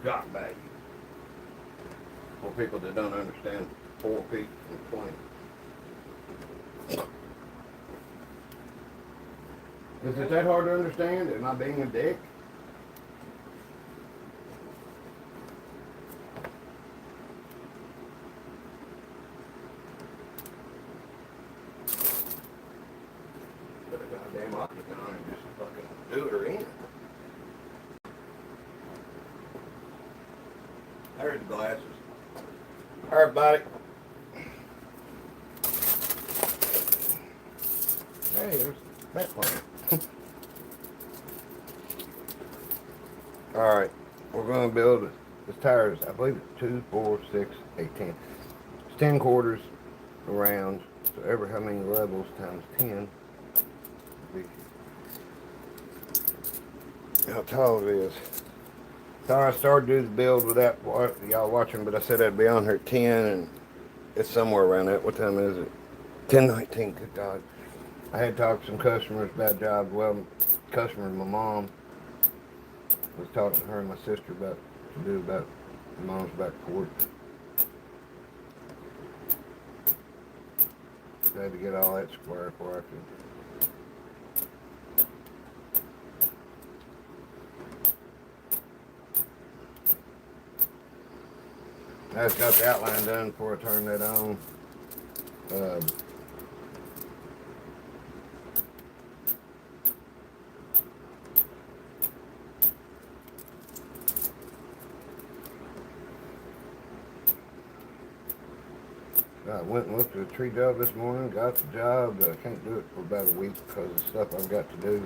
shock value for people that don't understand 4 feet from 20. Is it that hard to understand? Am I being a dick? Put a goddamn optic on and just fucking do her in. There's the glasses. All right, buddy. Hey, there's that one. All right, we're going to build this tires. I believe it's 2, 4, 6, 8, 10. It's 10 quarters around. So every how many levels times 10. How tall it is. So I started to do the build without y'all watching, but I said I'd be on here at 10, and it's somewhere around that. What time is it? 10:19. Good God. I had talked to some customers about jobs. Well, customers, my mom was talking to her and my sister about to do about my mom's back porch. So I had to get all that square before I could. I just got the outline done before I turned that on. I went and looked at the tree job this morning, got the job. I can't do it for about a week because of stuff I've got to do.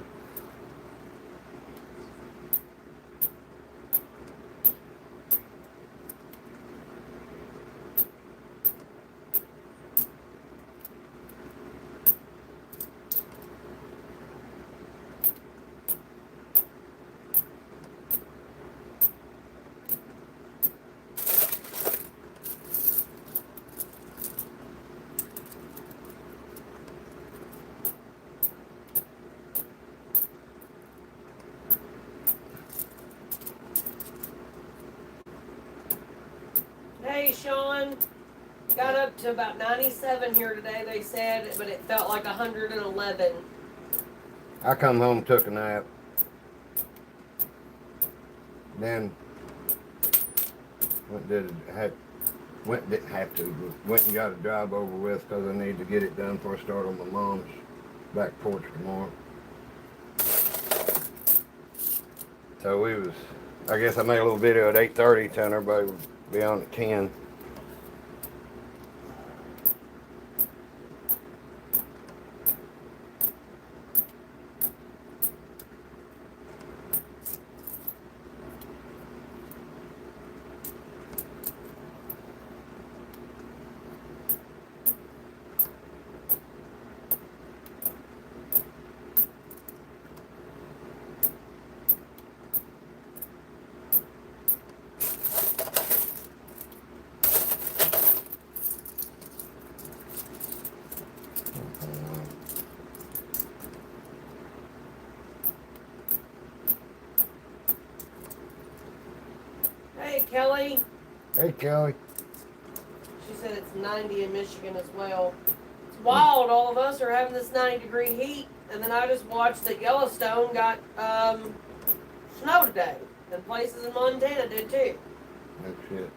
Hey, Sean. Got up to about 97 here today, they said, but it felt like 111. I come home, took a nap. Then didn't have to, but went and got a job over with because I need to get it done before I start on my mom's back porch tomorrow. So I guess I made a little video at 8:30 telling everybody would be on at 10. Hey, Kelly. Hey, Kelly. She said it's 90 in Michigan as well. It's wild. All of us are having this 90-degree heat, and then I just watched that Yellowstone got snow today, and places in Montana did too. No shit.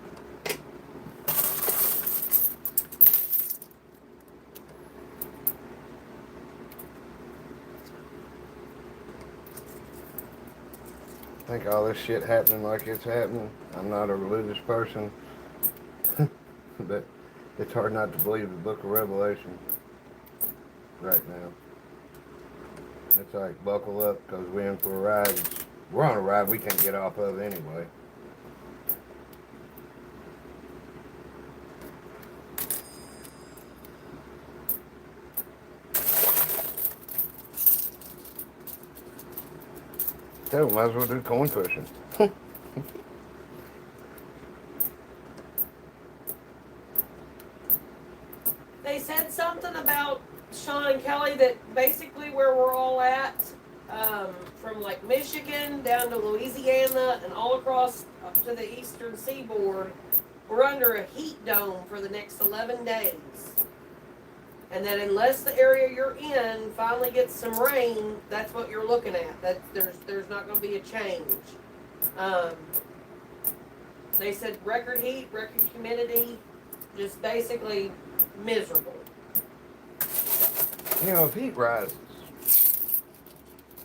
I think all this shit happening like it's happening. I'm not a religious person, but it's hard not to believe the book of Revelation right now. It's like buckle up because we're in for a ride. We're on a ride we can't get off of anyway. So might as well do coin pushing. They said something about Sean and Kelly that basically where we're all at from like Michigan down to Louisiana and all across up to the eastern seaboard, we're under a heat dome for the next 11 days. And that unless the area you're in finally gets some rain, that's what you're looking at. That there's not going to be a change. They said record heat, record humidity, just basically miserable. You know, if heat rises,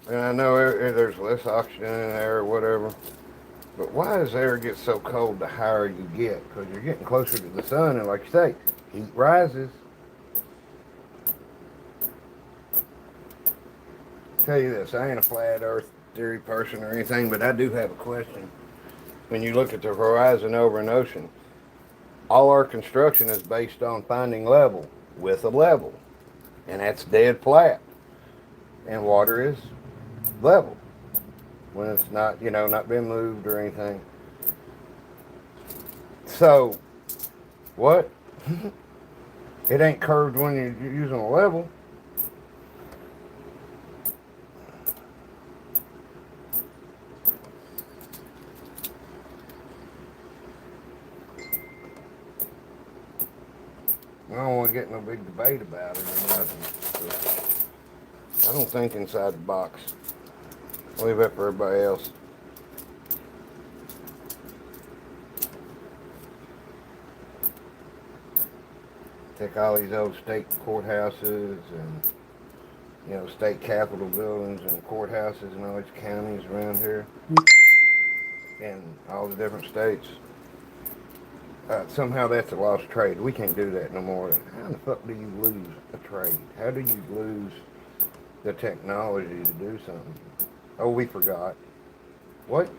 and I know there's less oxygen in the air or whatever, but why does air get so cold the higher you get? Because you're getting closer to the sun, and like you say, heat rises. Tell you this, I ain't a flat earth theory person or anything, but I do have a question. When you look at the horizon over an ocean, all our construction is based on finding level with a level, and that's dead flat. And water is level when it's not, not being moved or anything. So, what? It ain't curved when you're using a level. I don't want to get no big debate about it or nothing. But I don't think inside the box. I'll leave that for everybody else. Take all these old state courthouses and, state capitol buildings and courthouses in all these counties around here and all the different states. Somehow that's a lost trade. We can't do that no more. How the fuck do you lose a trade? How do you lose the technology to do something? Oh, we forgot. What?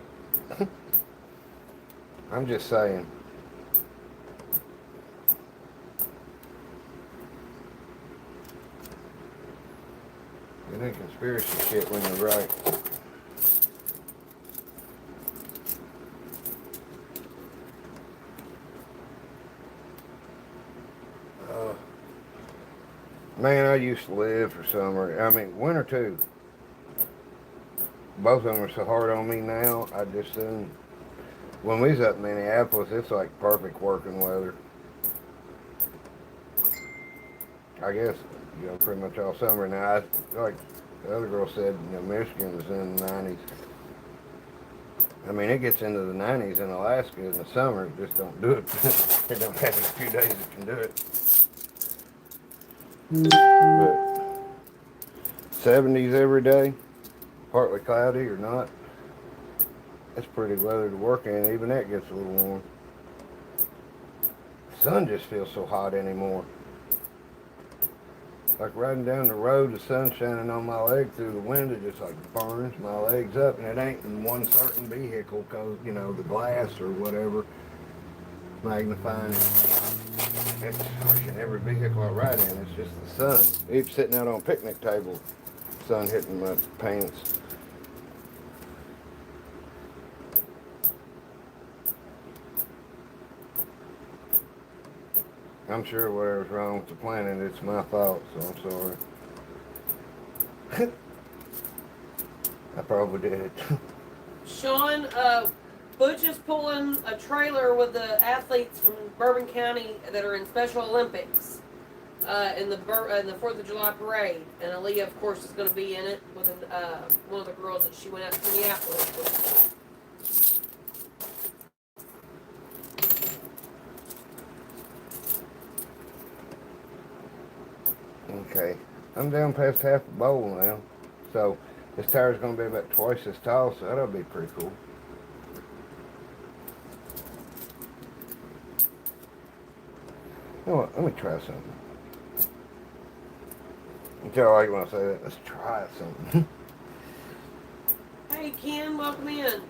I'm just saying. It ain't conspiracy shit when you're right. Man, I used to live for summer. I mean, winter too. Both of them are so hard on me now. I just soon. When we was up in Minneapolis, it's like perfect working weather. I guess, pretty much all summer. Now, like the other girl said, Michigan was in the 90s. I mean, it gets into the 90s in Alaska in the summer. It just don't do it. It don't have a few days it can do it. But 70s every day, partly cloudy or not, that's pretty weather to work in. Even that gets a little warm. The sun just feels so hot anymore. Like riding down the road, the sun shining on my leg through the window just like burns my legs up, and it ain't in one certain vehicle because, the glass or whatever magnifying it. It's in every vehicle I ride in. It's just the sun. Even sitting out on a picnic table, sun hitting my pants. I'm sure whatever's wrong with the planet, it's my fault, so I'm sorry. I probably did it. Sean, Butch is pulling a trailer with the athletes from Bourbon County that are in Special Olympics in the 4th of July parade. And Aaliyah, of course, is going to be in it with one of the girls that she went out to Minneapolis with. Okay, I'm down past half a bowl now, so this tire's going to be about twice as tall, so that'll be pretty cool. You know what, let me try something. You tell I like when I say that, let's try something. Hey, Ken, welcome in.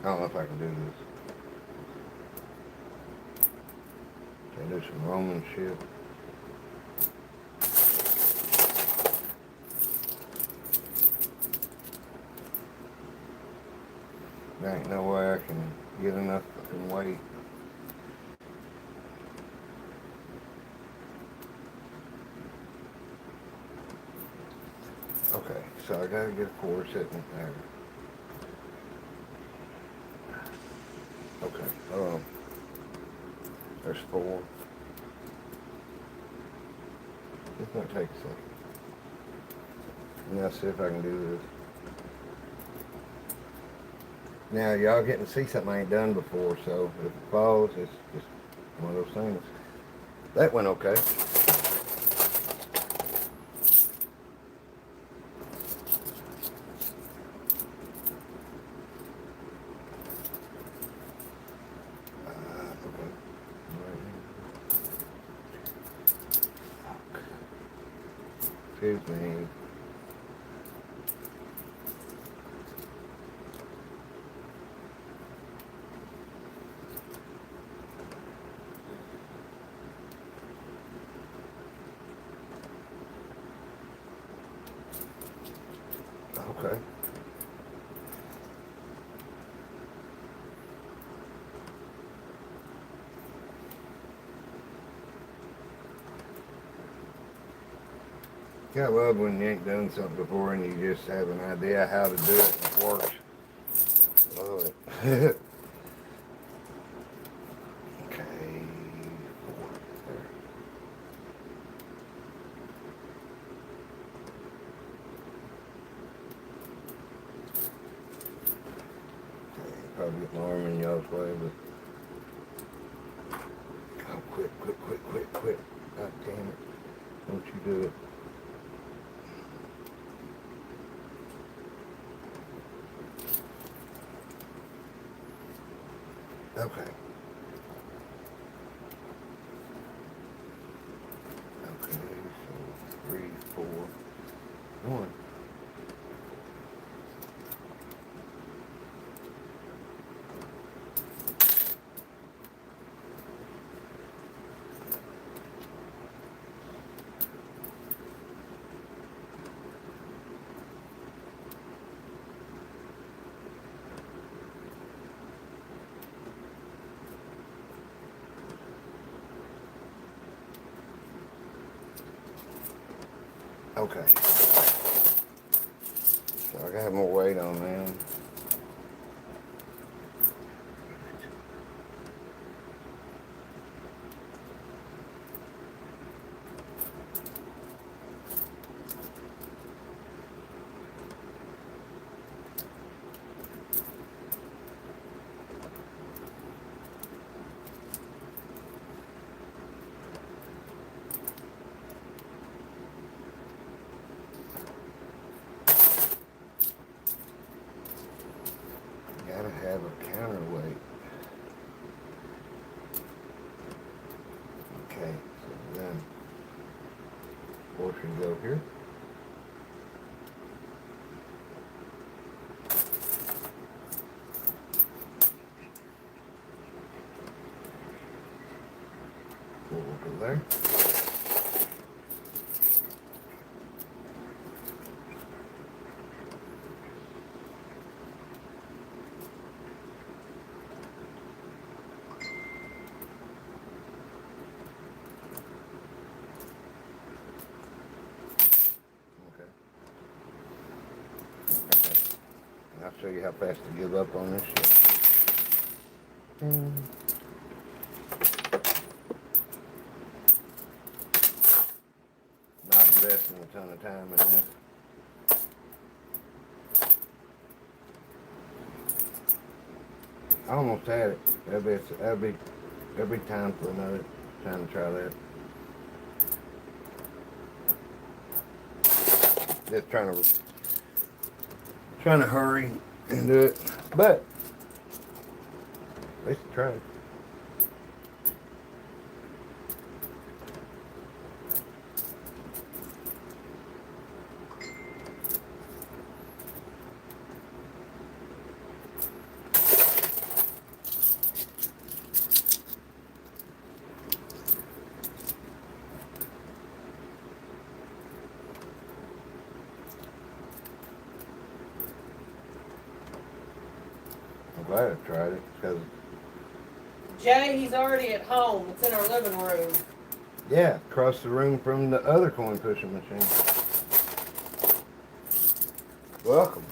I don't know if I can do this. Can I do some Roman shit? There ain't no way I can get enough fucking weight. Okay. gotta get a cord sitting there. Okay, hold on. There's 4. It's gonna take a second. Now see if I can do this. Now y'all getting to see something I ain't done before, so if it falls, it's just one of those things. That went okay. Excuse me. Okay. Yeah, I love when you ain't done something before and you just have an idea how to do it and it works. Love it. Okay. 4 there. Probably get my arm in y'all's way, but oh, quit. God damn it. Don't you do it. Okay. Okay, so 3, 4, 1. Okay. So I gotta have more weight on them. Gotta have a counterweight. Okay, so then portion go here. We'll go there. I'll show you how fast to give up on this shit. Not investing a ton of time in this. I almost had it. That'd be every time for another time to try that. Just trying to hurry and do it, but at least I tried. I'm glad I tried it because Jay, he's already at home. It's in our living room. yeah, across the room from the other coin pushing machine. Welcome.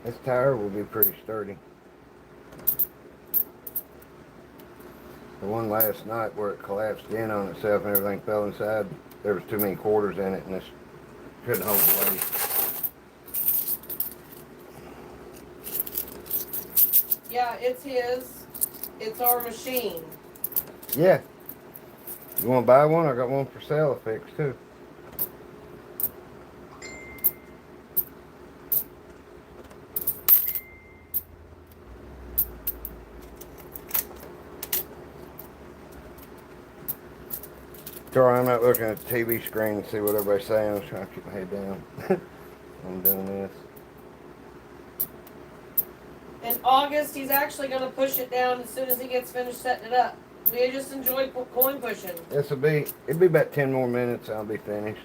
This tire will be pretty sturdy. The one last night where it collapsed in on itself and everything fell inside, there was too many quarters in it and this couldn't hold the weight. Yeah, it's his. It's our machine. Yeah. You want to buy one? I got one for sale to fix too. Sorry, I'm not looking at the TV screen to see what everybody's saying. I'm trying to keep my head down. I'm doing this. In August, he's actually going to push it down as soon as he gets finished setting it up. We just enjoy coin pushing. It'll be about 10 more minutes. I'll be finished.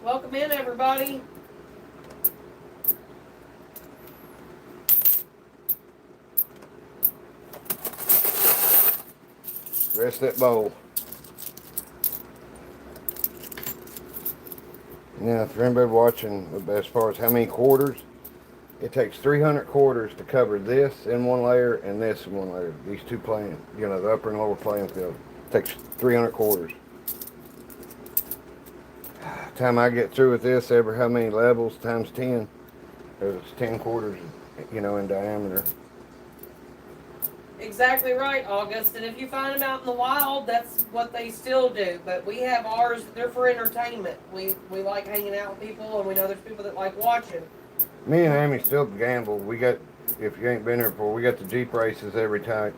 Welcome in, everybody. Rest that bowl. Now, for anybody watching, as far as how many quarters, it takes 300 quarters to cover this in one layer and this in one layer. These two playing, the upper and lower playing field. It takes 300 quarters. Time I get through with this, every how many levels times 10, it's 10 quarters, in diameter. Exactly right, August. And if you find them out in the wild, that's what they still do. But we have ours, they're for entertainment. We like hanging out with people, and we know there's people that like watching. Me and Amy still gamble. We got, if you ain't been here before, we got the Jeep races every time.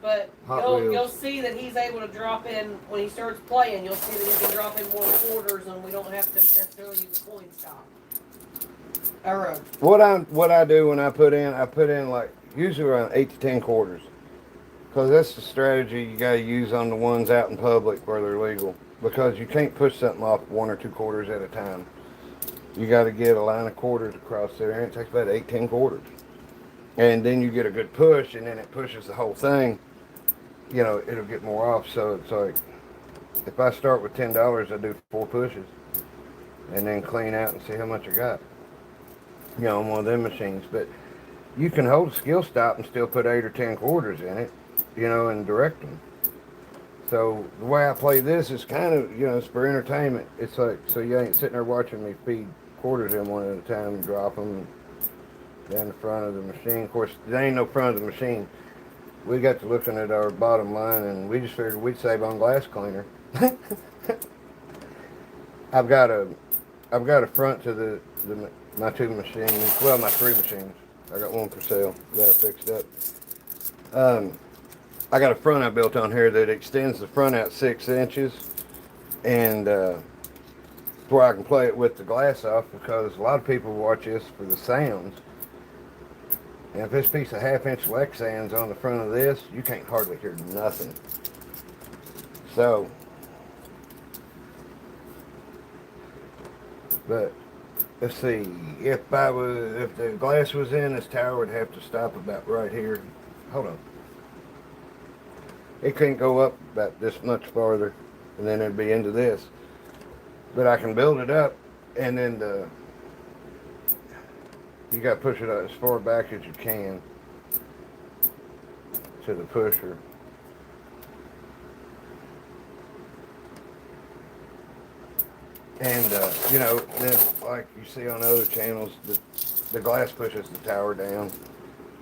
But Hot you'll Wheels. see that he's able to drop in, when he starts playing, you'll see that he can drop in more quarters, and we don't have to necessarily use a coin stop. What I do when I put in like usually around 8 to 10 quarters, because that's the strategy you got to use on the ones out in public where they're legal, because you can't push something off 1 or 2 quarters at a time. You got to get a line of quarters across there, and it takes about 8-10 quarters, and then you get a good push, and then it pushes the whole thing. It'll get more off. So it's like, if I start with $10, I do 4 pushes, and then clean out and see how much I got. On one of them machines. But you can hold a skill stop and still put 8 or 10 quarters in it, and direct them. So the way I play this is kind of, it's for entertainment. It's like, so you ain't sitting there watching me feed quarters in one at a time and drop them down the front of the machine. Of course, there ain't no front of the machine. We got to looking at our bottom line, and we just figured we'd save on glass cleaner. I've got a front to my 2 machines. Well, my 3 machines. I got one for sale. Got it fixed up. I got a front I built on here that extends the front out 6 inches, and where I can play it with the glass off, because a lot of people watch this for the sounds. And if this piece of 1/2-inch Lexan's on the front of this, you can't hardly hear nothing. So, but let's see, if the glass was in, this tower would have to stop about right here. Hold on. It can't go up about this much farther, and then it'd be into this. But I can build it up, and then you got to push it as far back as you can to the pusher. And, you know, then like you see on other channels, the glass pushes the tower down.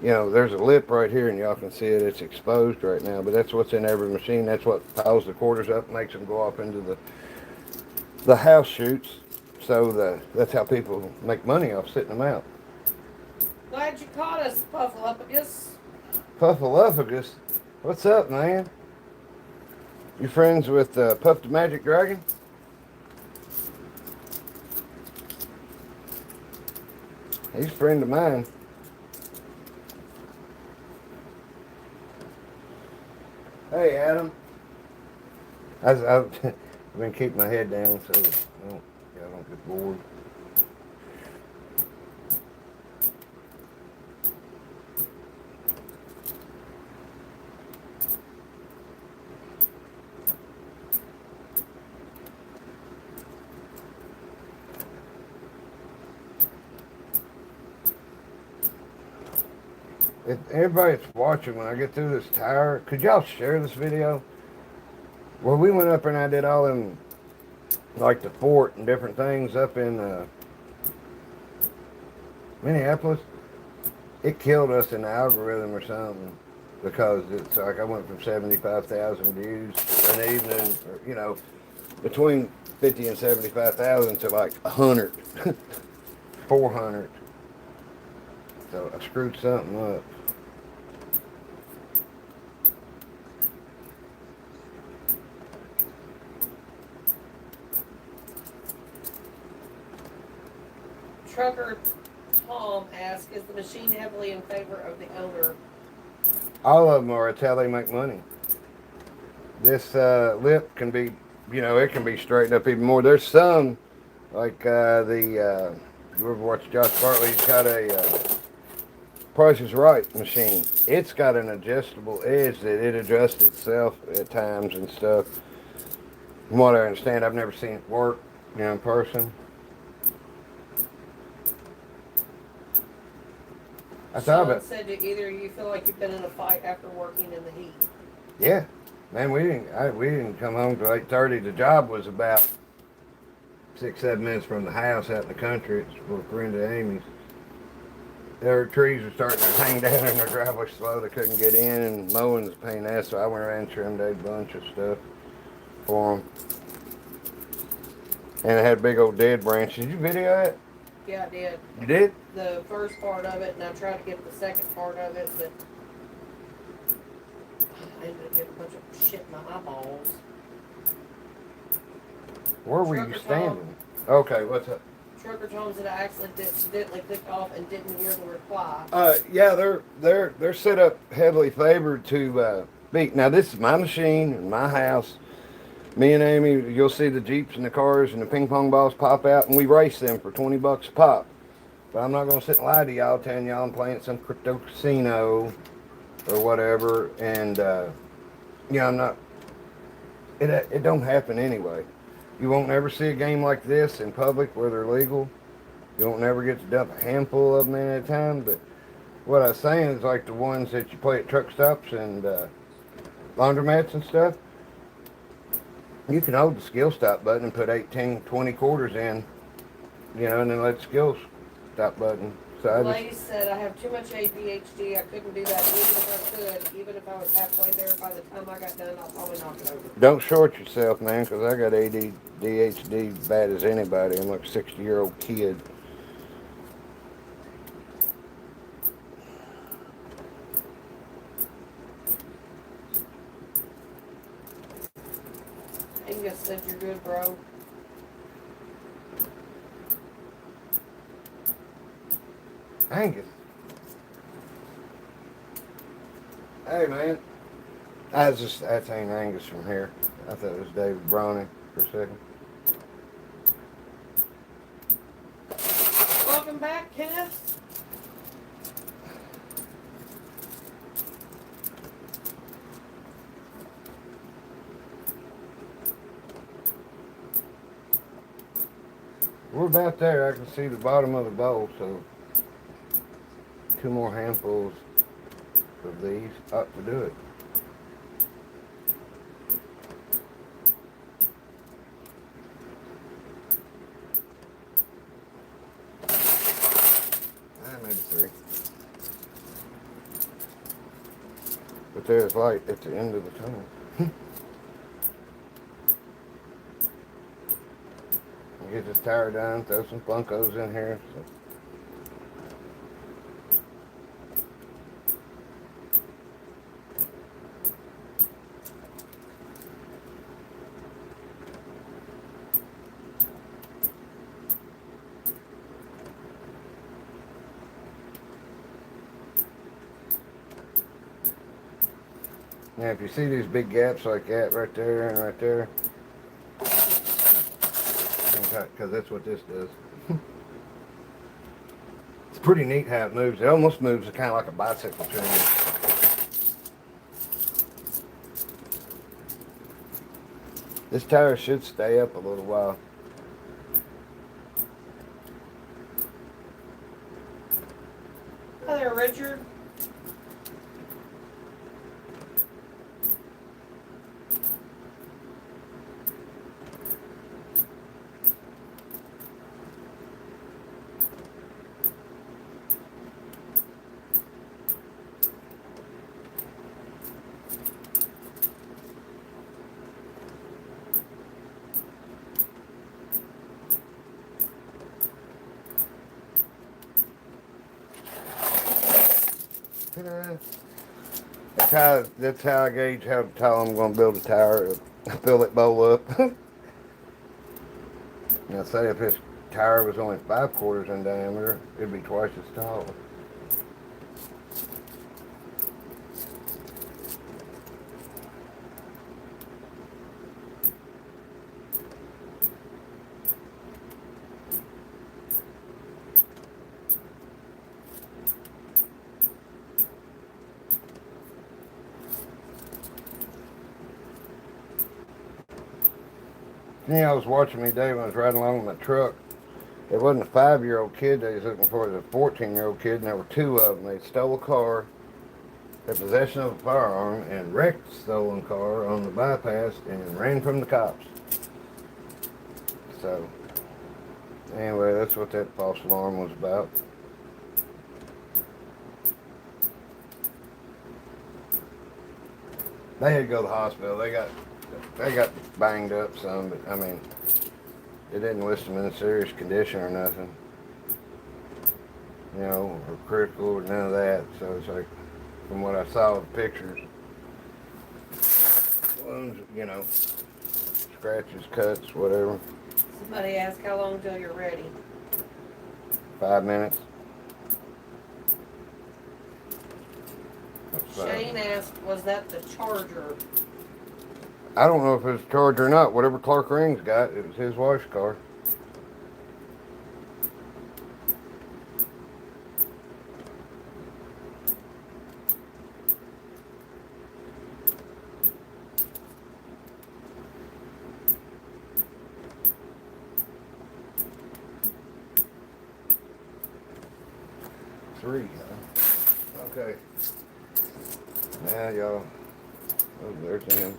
You know, there's a lip right here, and y'all can see it. It's exposed right now, but that's what's in every machine. That's what piles the quarters up, makes them go off into the house chutes. So that's how people make money off sitting them out. Glad you caught us, Puffaluppagus. Puffaluppagus, what's up, man? You friends with Puff the Magic Dragon? He's a friend of mine. Hey, Adam. I've been keeping my head down so I don't get bored. If everybody that's watching, when I get through this tower, could y'all share this video? Well, we went up there and I did all them, like the fort and different things up in Minneapolis. It killed us in the algorithm or something because it's like I went from 75,000 views an evening, or, you know, between 50 and 75,000 to like 100, 400. So I screwed something up. Trucker Tom asks, is the machine heavily in favor of the owner? All of them are. It's how they make money. This lip can be, you know, it can be straightened up even more. There's some, like you ever watch Josh Bartley? He's got a Price is Right machine. It's got an adjustable edge that it adjusts itself at times and stuff. From what I understand, I've never seen it work, you know, in person. I thought Sean about. said that either you feel like you've been in a fight after working in the heat. Yeah, man, we didn't come home till 8:30. The job was about 6-7 minutes from the house out in the country. It's for a friend of Amy's. Their trees were starting to hang down in their driveway slow. They couldn't get in, and mowing was a pain in the ass. So I went around and trimmed a bunch of stuff for them. And I had big old dead branches. Did you video that? Yeah, I did. You did? The first part of it, and I tried to get the second part of it, but I ended up getting a bunch of shit in my eyeballs. Where were you standing? Okay, what's up? Trucker Tom said I accidentally clicked off and didn't hear the reply. Yeah, they're set up heavily favored to beat. Now this is my machine and my house. Me and Amy, you'll see the Jeeps and the cars and the ping pong balls pop out, and we race them for $20 a pop. But I'm not gonna sit and lie to y'all, telling y'all I'm playing at some crypto casino or whatever. And I'm not. It don't happen anyway. You won't never see a game like this in public where they're legal. You won't never get to dump a handful of them in at a time. But what I was saying is like the ones that you play at truck stops and laundromats and stuff. You can hold the skill stop button and put 18, 20 quarters in, you know, and then let the skill stop button. So Lady said I have too much ADHD. I couldn't do that even if I could. Even if I was halfway there, by the time I got done, I'll probably knock it over. don't short yourself, man, because I got ADHD bad as anybody. I'm like a 60-year-old kid. Angus said you're good, bro. Angus. Hey, man. That's ain't Angus from here. I thought it was David Browning for a second. Welcome back, Kenneth. We're about there. I can see the bottom of the bowl, so 2 more handfuls of these ought to do it. there is light at the end of the tunnel. Get this tire done, throw some Funkos in here. So. Now, if you see these big gaps like that right there and right there, because that's what this does. It's pretty neat how it moves. It almost moves kind of like a bicycle chain. This tire should stay up a little while. Hi there, Richard. That's how I gauge how tall I'm going to build a tire. Fill it bowl up. Now, say if this tire was only 5/4 in diameter, it'd be twice as tall. Yeah, I was watching me today when I was riding along with my truck. It wasn't a 5-year-old kid they was looking for, it was a 14-year-old kid, and there were two of them. They stole a car, had possession of a firearm, and wrecked the stolen car on the bypass and ran from the cops. So, anyway, that's what that false alarm was about. They had to go to the hospital. They got banged up some, but I mean, it didn't list them in a serious condition or nothing, you know, or critical or none of that. So it's like, from what I saw of the pictures, wounds, you know, scratches, cuts, whatever. Somebody asked how long till you're ready. 5 minutes. Shane asked, was that the Charger? I don't know if it was a Charger or not. Whatever Clark Ring's got, it was his wife's car. Three, huh? Okay. Now, y'all. Oh, there's him.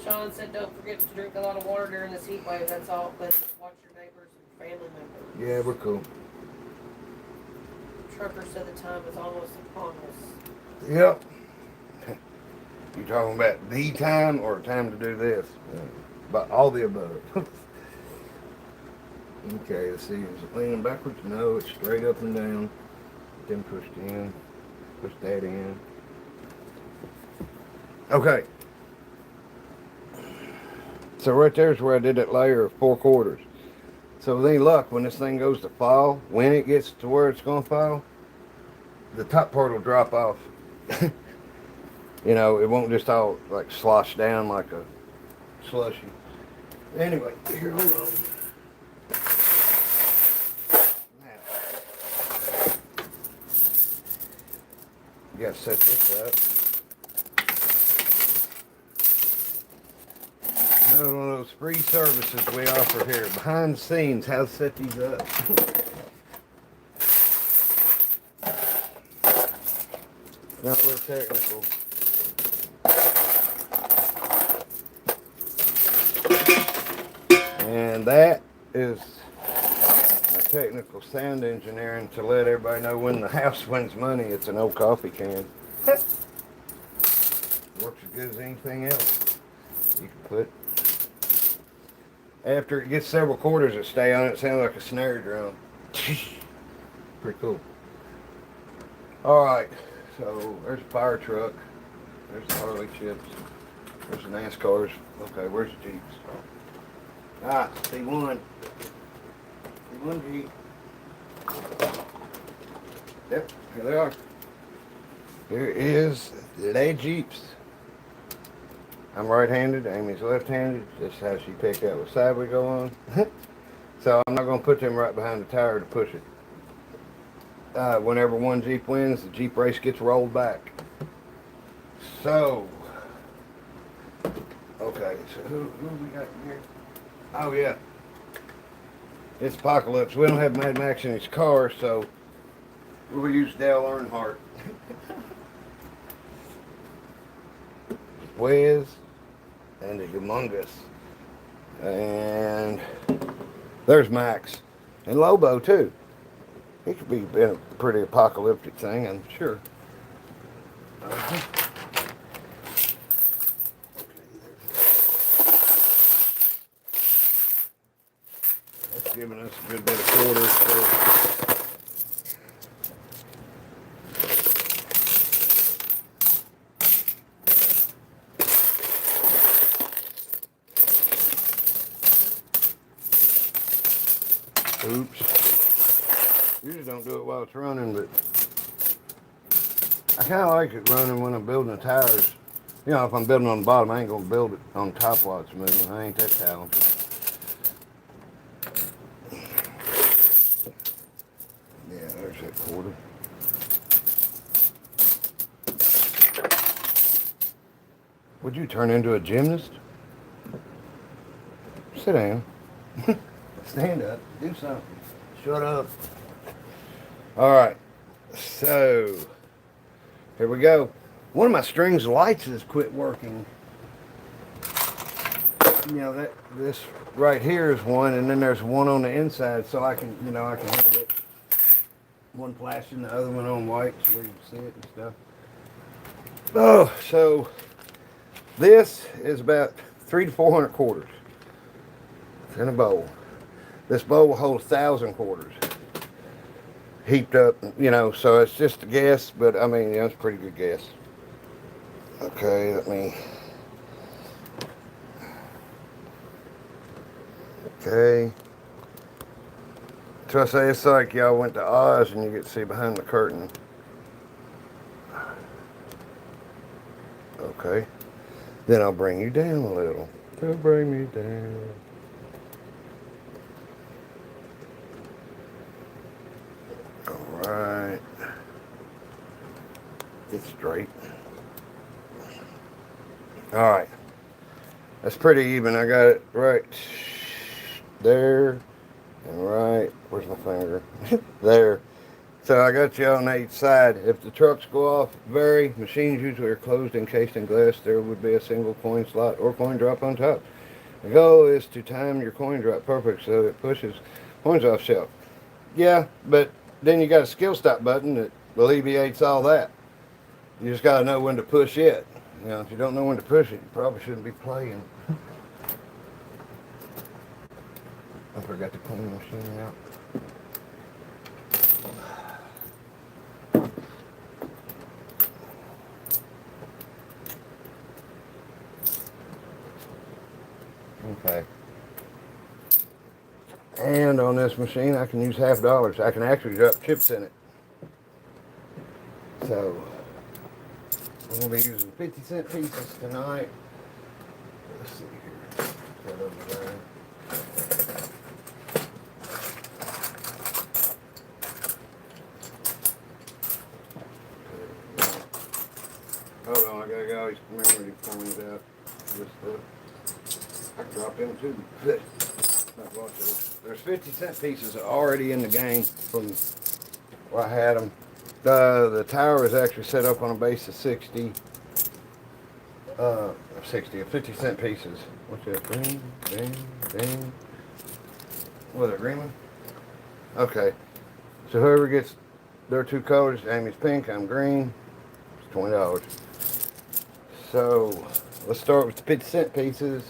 Sean said don't forget to drink a lot of water during this heat wave. That's all. But watch your neighbors and family members. Yeah, we're cool. Trucker said the time is almost upon us. Yep. You talking about the time or time to do this? But all the above. Okay, let's see. Is it leaning backwards? No, it's straight up and down. Then pushed in. Push that in. Okay. So right there's where I did that layer of 4/4. So with any luck, when this thing goes to fall, when it gets to where it's going to fall, the top part will drop off. You know, it won't just all like slosh down like a slushy. Anyway, here, hold on. Now, you gotta set this up. Another one of those free services we offer here. Behind the scenes, how to set these up. Not real technical. And that is, technical sound engineering to let everybody know when the house wins money. It's an old coffee can. Works as good as anything else. You can put. After it gets several quarters that stay on it, it sounds like a snare drum. Pretty cool. Alright, so there's a fire truck. There's the Harley chips. There's the NASCARs. Okay, where's the Jeeps? Ah, C1. C1 Jeep. Yep, here they are. Here is the Jeeps. I'm right-handed, Amy's left-handed. This is how she picked out what side we go on. So I'm not going to put them right behind the tire to push it. Whenever one Jeep wins, the Jeep race gets rolled back. So, okay, so who we got here? Oh yeah, it's Apocalypse. We don't have Mad Max in his car, so we'll use Dale Earnhardt. Wes and the Humongous, and there's Max and Lobo too. He could be a pretty apocalyptic thing, I'm sure. That's giving us a good bit of quarters. Oops. Usually don't do it while it's running, but I kind of like it running when I'm building the tires. You know, if I'm building on the bottom, I ain't going to build it on top while it's moving. I ain't that talented. Yeah, there's that quarter. Would you turn into a gymnast? Sit down. Stand up. Do something. Shut up. Alright. So, here we go. One of my strings lights has quit working. You know, this right here is one, and then there's one on the inside, so I can, you know, I can have it. One flashing, the other one on white, so where you can see it and stuff. Oh, so this is about 300 to 400 quarters. It's in a bowl. This bowl will hold 1,000 quarters. Heaped up, you know, so it's just a guess, but I mean, yeah, it's a pretty good guess. Okay, let me. Okay. So I say it's like y'all went to Oz and you get to see behind the curtain. Okay. Then I'll bring you down a little. They'll bring me down. Alright. Get straight. Alright. That's pretty even. I got it right there and right. Where's my finger? There. So I got you on each side. If the trucks go off, machines usually are closed, encased in glass. There would be a single coin slot or coin drop on top. The goal is to time your coin drop perfect so it pushes coins off shelf. Yeah, but then you got a skill stop button that alleviates all that. You just got to know when to push it. You know, if you don't know when to push it, you probably shouldn't be playing. I forgot to clean the machine out. Okay. And on this machine, I can use $half. I can actually drop chips in it. So, I'm going to be using 50-cent pieces tonight. Let's see here. Put it over there. Hold on, I gotta get all these memory coins out. I can drop them too. There's 50-cent pieces already in the game from where I had them. The tower is actually set up on a base of 60 50-cent pieces. What's that? Green, green, green. What, a green one? Okay. So whoever gets their two colors, Amy's pink, I'm green, it's $20. So let's start with the 50-cent pieces.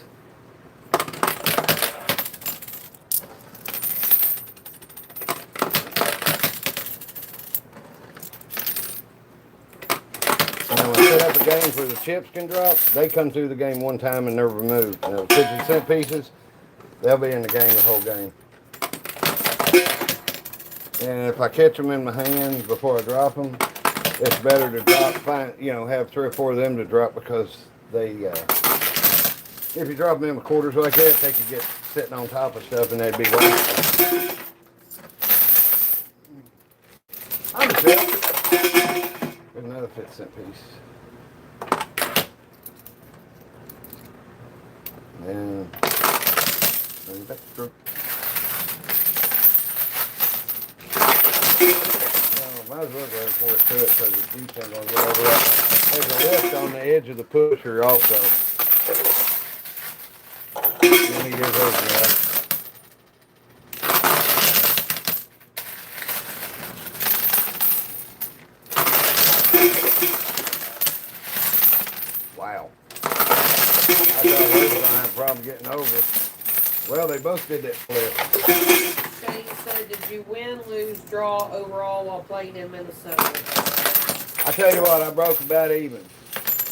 Now when I set up a game where the chips can drop, they come through the game one time and they're removed. Now the 50-cent pieces, they'll be in the game the whole game. And if I catch them in my hands before I drop them, it's better to drop, have 3 or 4 of them to drop because they, if you drop them in quarters like that, they could get sitting on top of stuff and they'd be wasted. I'm set. Another 50-cent piece. And bring it back through. Might as well go ahead and pour it to it because the Jeep ain't going to get over that. There's a lift on the edge of the pusher also. Let me get those now. Wow. I thought I was going to have a problem getting over. Well, they both did that flip. So did you win, lose, draw overall while playing in Minnesota? I tell you what, I broke about even.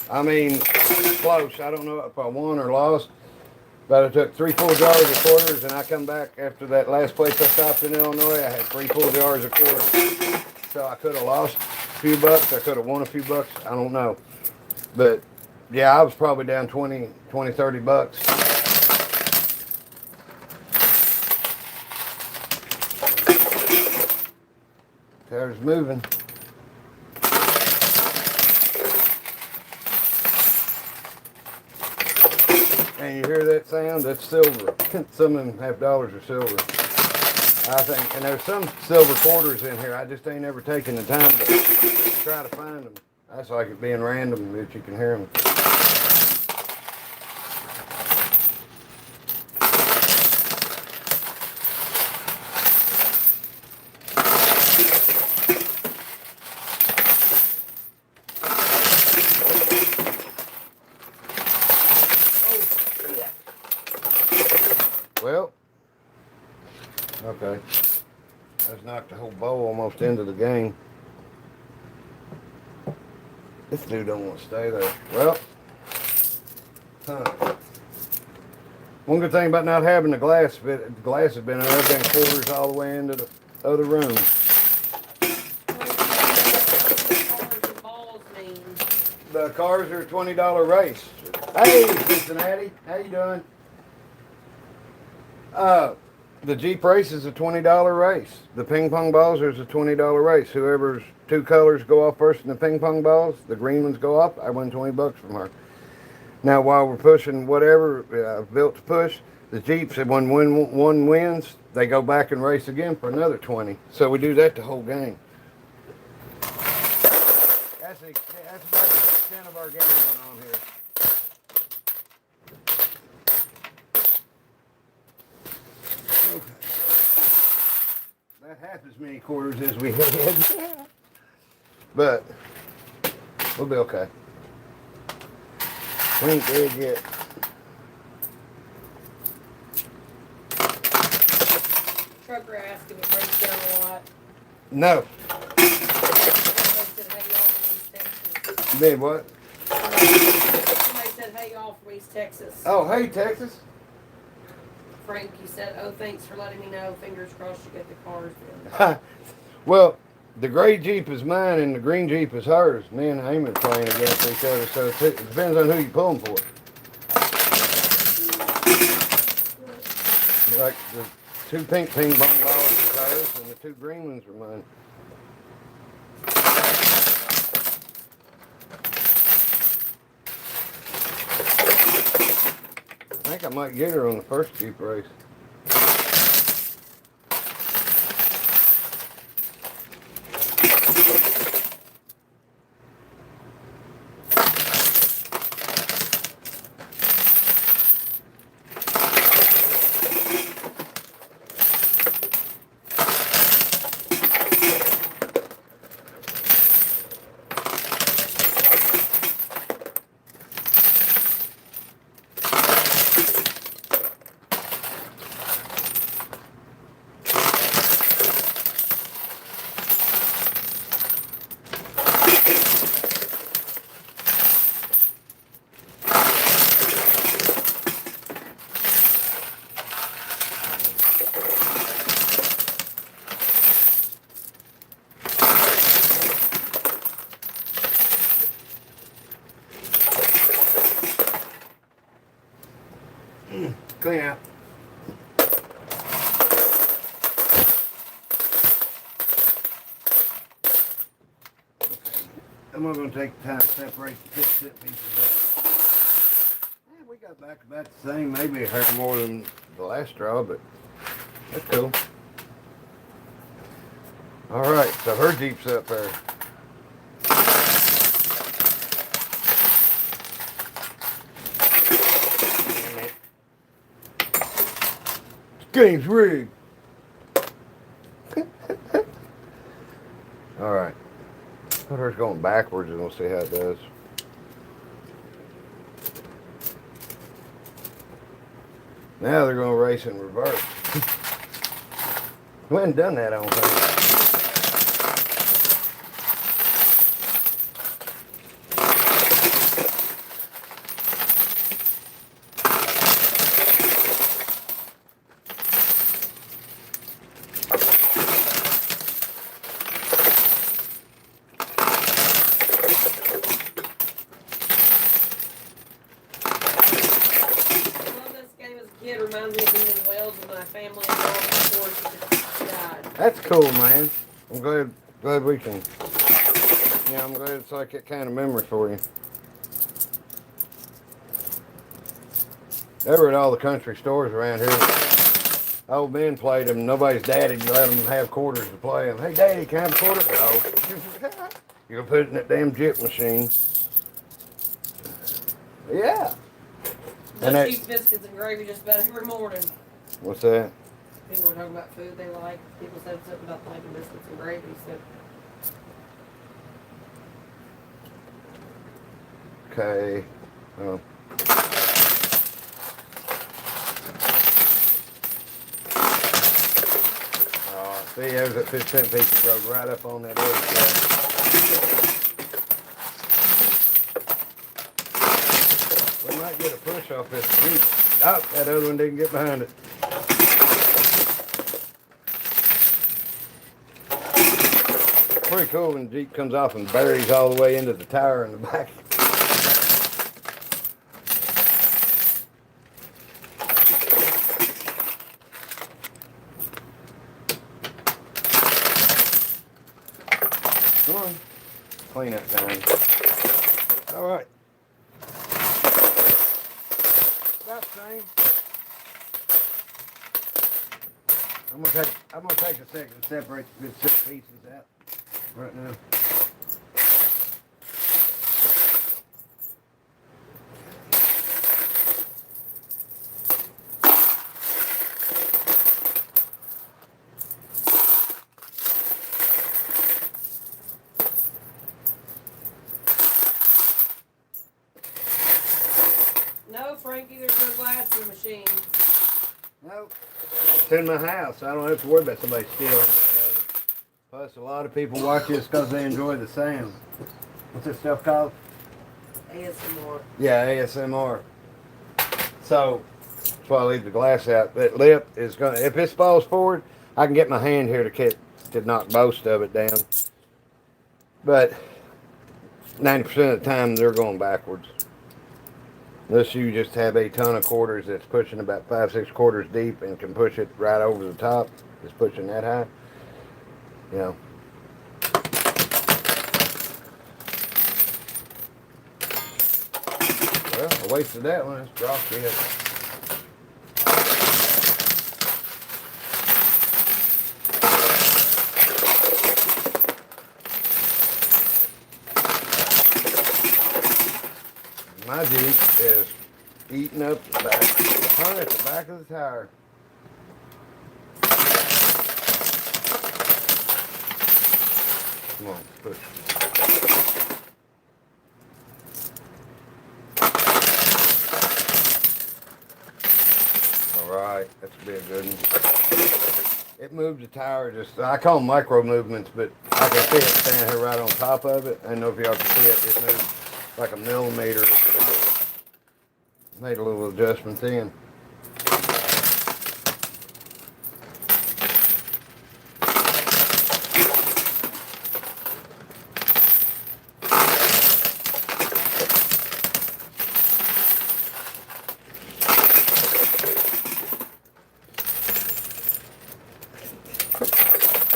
I mean, close. I don't know if I won or lost, but I took 3 full jars of quarters, and I come back after that last place I stopped in Illinois. I had 3 full jars of quarters. So I could have lost a few bucks. I could have won a few bucks. I don't know. But, yeah, I was probably down 20, 30 bucks. Car's moving. And you hear that sound? That's silver. Some of them $50 are silver. I think. And there's some silver quarters in here. I just ain't ever taken the time to try to find them. That's like it being random that you can hear them. Well, okay. That's knocked the whole bowl almost into the game. This dude don't want to stay there. Well, one good thing about not having the glass has been I've been quarters all the way into the other room. The cars are a $20 race. Hey, Cincinnati, how you doing? The Jeep race is a $20 race. The ping pong balls is a $20 race. Whoever's 2 colors go off first in the ping pong balls, the green ones go off, I win 20 bucks from her. Now, while we're pushing whatever I've built to push, the Jeeps, when one wins, they go back and race again for another 20. So we do that the whole game. That's about the extent of our game going on here. Okay. Not half as many quarters as we had. But we'll be okay. We ain't dead yet. Trucker asked if it breaks down a lot. No. Somebody said, hey, y'all from East Texas. You mean what? Somebody said, hey, y'all from East Texas. Oh, hey, Texas. Frankie said, oh, thanks for letting me know. Fingers crossed you get the cars in. Well, the gray Jeep is mine and the green Jeep is hers. Me and Amy are playing against each other, so it depends on who you pull them for. Like the 2 pink ping pong balls is hers and the 2 green ones are mine. I think I might get her on the first Jeep race. I'm not going to take the time to separate the tip pieces out. Yeah, we got back about the same, maybe a hair more than the last straw, but that's cool. Alright, so her Jeep's up there. Game's rigged. Alright. Put hers going backwards and we'll see how it does. Now they're going to race in reverse. We hadn't done that, I don't think. It reminds me of being in Wales with my family and all before she died. That's cool, man. I'm glad we can. Yeah, I'm glad it's like that kind of memory for you. They were at all the country stores around here. Old Ben played them. Nobody's daddy let them have quarters to play them. Hey, Daddy, can I have a quarter? No. You're gonna put it in that damn chip machine. Yeah. Just eat biscuits and gravy just about every morning. What's that? People were talking about food they like. People said something about liking biscuits and gravy. So. Okay. Oh. See, there's that 15 piece that rode right up on that other side. We might get a push off this Jeep. Oh, that other one didn't get behind it. Pretty cool when the Jeep comes off and buries all the way into the tire in the back. Come on. Clean up time. All right. About the same. I'm gonna take a second to separate the good 6 pieces out right now. No, Frankie, there's no glass in the machine. Nope. It's in my house. I don't have to worry about somebody stealing that of it. Plus, a lot of people watch this because they enjoy the sound. What's this stuff called? ASMR. Yeah, ASMR. So, that's why I leave the glass out. That lip is going to, if this falls forward, I can get my hand here to knock most of it down. But 90% of the time, they're going backwards. Unless you just have a ton of quarters that's pushing about 5-6 quarters deep and can push it right over the top, just pushing that high, you know. Well, I wasted that one. It's dropped it. My Jeep is eating up the back. Hung at the back of the tire. Come on, push. Alright, that's a bit good one. It moved the tire just, I call them micro movements, but I can see it standing here right on top of it. I don't know if y'all can see it. It moved like a millimeter. Made a little adjustment then.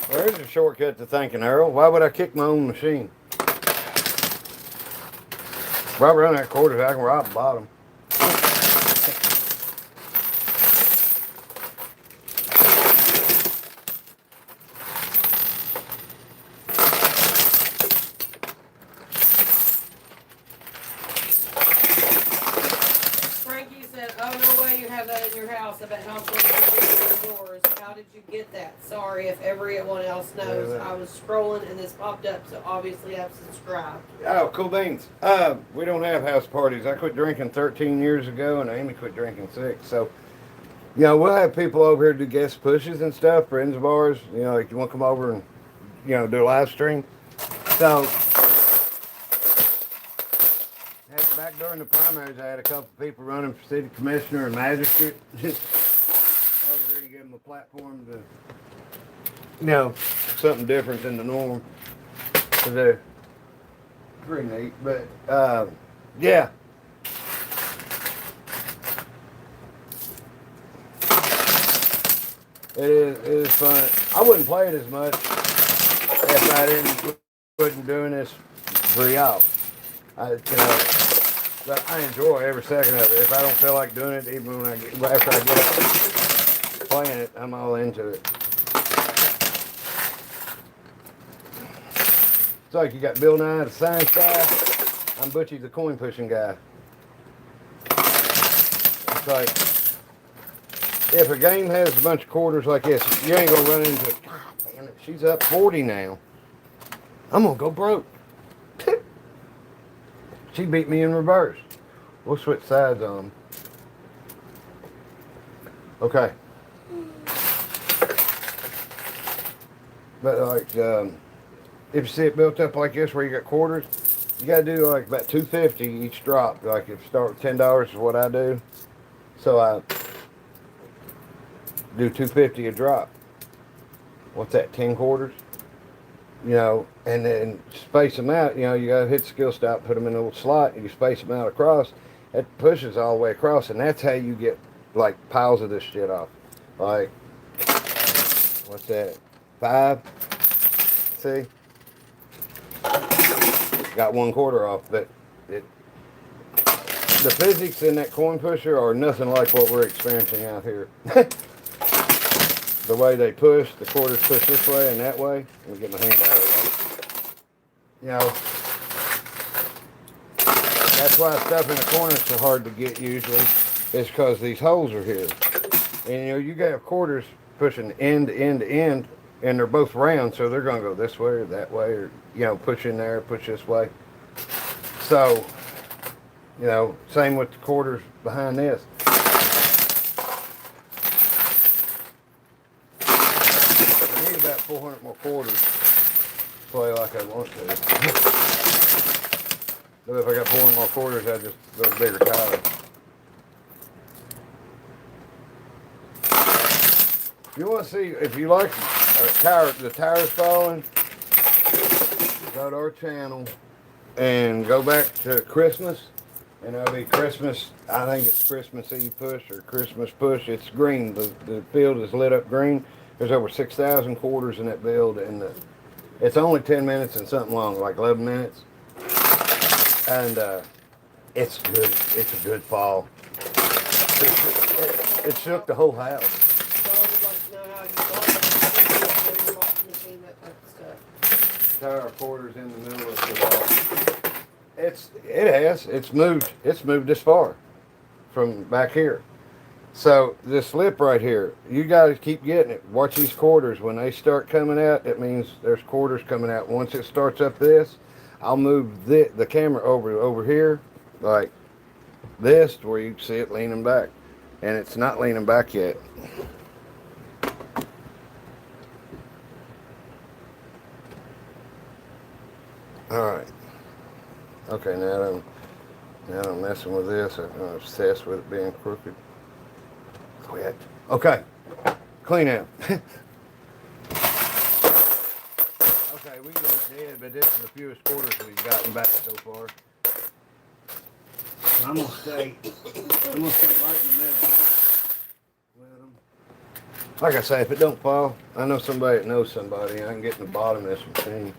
There's a shortcut to thinking, Earl. Why would I kick my own machine? Right around that quarter, I can rob the bottom. Frankie said, "Oh no way, you have that in your house. I bet house is yours. How did you get that? Sorry if everyone else knows. I was scrolling and this popped up, so obviously I've subscribed." Oh, cool beans. We don't have house parties. I quit drinking 13 years ago, and Amy quit drinking 6. So, you know, we'll have people over here do guest pushes and stuff, friends of ours. You know, like you want to come over and, you know, do a live stream. So, back during the primaries, I had a couple people running for city commissioner and magistrate. Over here, you give them a platform to, you know, something different than the norm. So they're pretty neat, but yeah. It is fun. I wouldn't play it as much if I wasn't doing this for y'all. But I enjoy every second of it. If I don't feel like doing it, even when after I get up playing it, I'm all into it. It's like you got Bill Nye, the science guy. I'm Butchie, the coin pushing guy. It's like, if a game has a bunch of quarters like this, you ain't gonna run into it. God damn it, she's up 40 now. I'm gonna go broke. She beat me in reverse. We'll switch sides on them. Okay. But like, if you see it built up like this where you got quarters, you gotta do like about $2.50 each drop. Like if you start with $10 is what I do. So I do $2.50 a drop. What's that, 10 quarters? You know, and then space them out. You know, you gotta hit the skill stop, put them in a little slot, and you space them out across. It pushes all the way across, and that's how you get like piles of this shit off. Like, what's that? 5. See, got 1 quarter off, but the physics in that coin pusher are nothing like what we're experiencing out here. The way they push, the quarters push this way and that way. Let me get my hand out of the way. You know, that's why stuff in the corner is so hard to get usually, is because these holes are here. And you know, you got quarters pushing end to end to end, and they're both round, so they're going to go this way or that way, or, you know, push in there, push this way. So, you know, same with the quarters behind this. About 400 more quarters to play like I want to. But if I got 400 more quarters, I just go bigger tires. If you want to see, if you like the tires falling, go to our channel and go back to Christmas. And it'll be Christmas, I think it's Christmas Eve push or Christmas push. It's green, the field is lit up green. There's over 6,000 quarters in that build, and it's only 10 minutes and something long, like 11 minutes. And it's good. It's a good fall. It shook the whole house. Tire quarters in the middle of the wall. It's moved this far from back here. So this lip right here, you got to keep getting it. Watch these quarters. When they start coming out, it means there's quarters coming out. Once it starts up this, I'll move the camera over here, like this, to where you can see it leaning back. And it's not leaning back yet. All right. Okay, now I'm messing with this. I'm obsessed with it being crooked. Quit. Okay. Clean out. Okay, we ain't dead, but this is the fewest quarters we've gotten back so far. I'm gonna stay right in the middle with them. Like I say, if it don't fall, I know somebody that knows somebody. I can get in the bottom of this machine.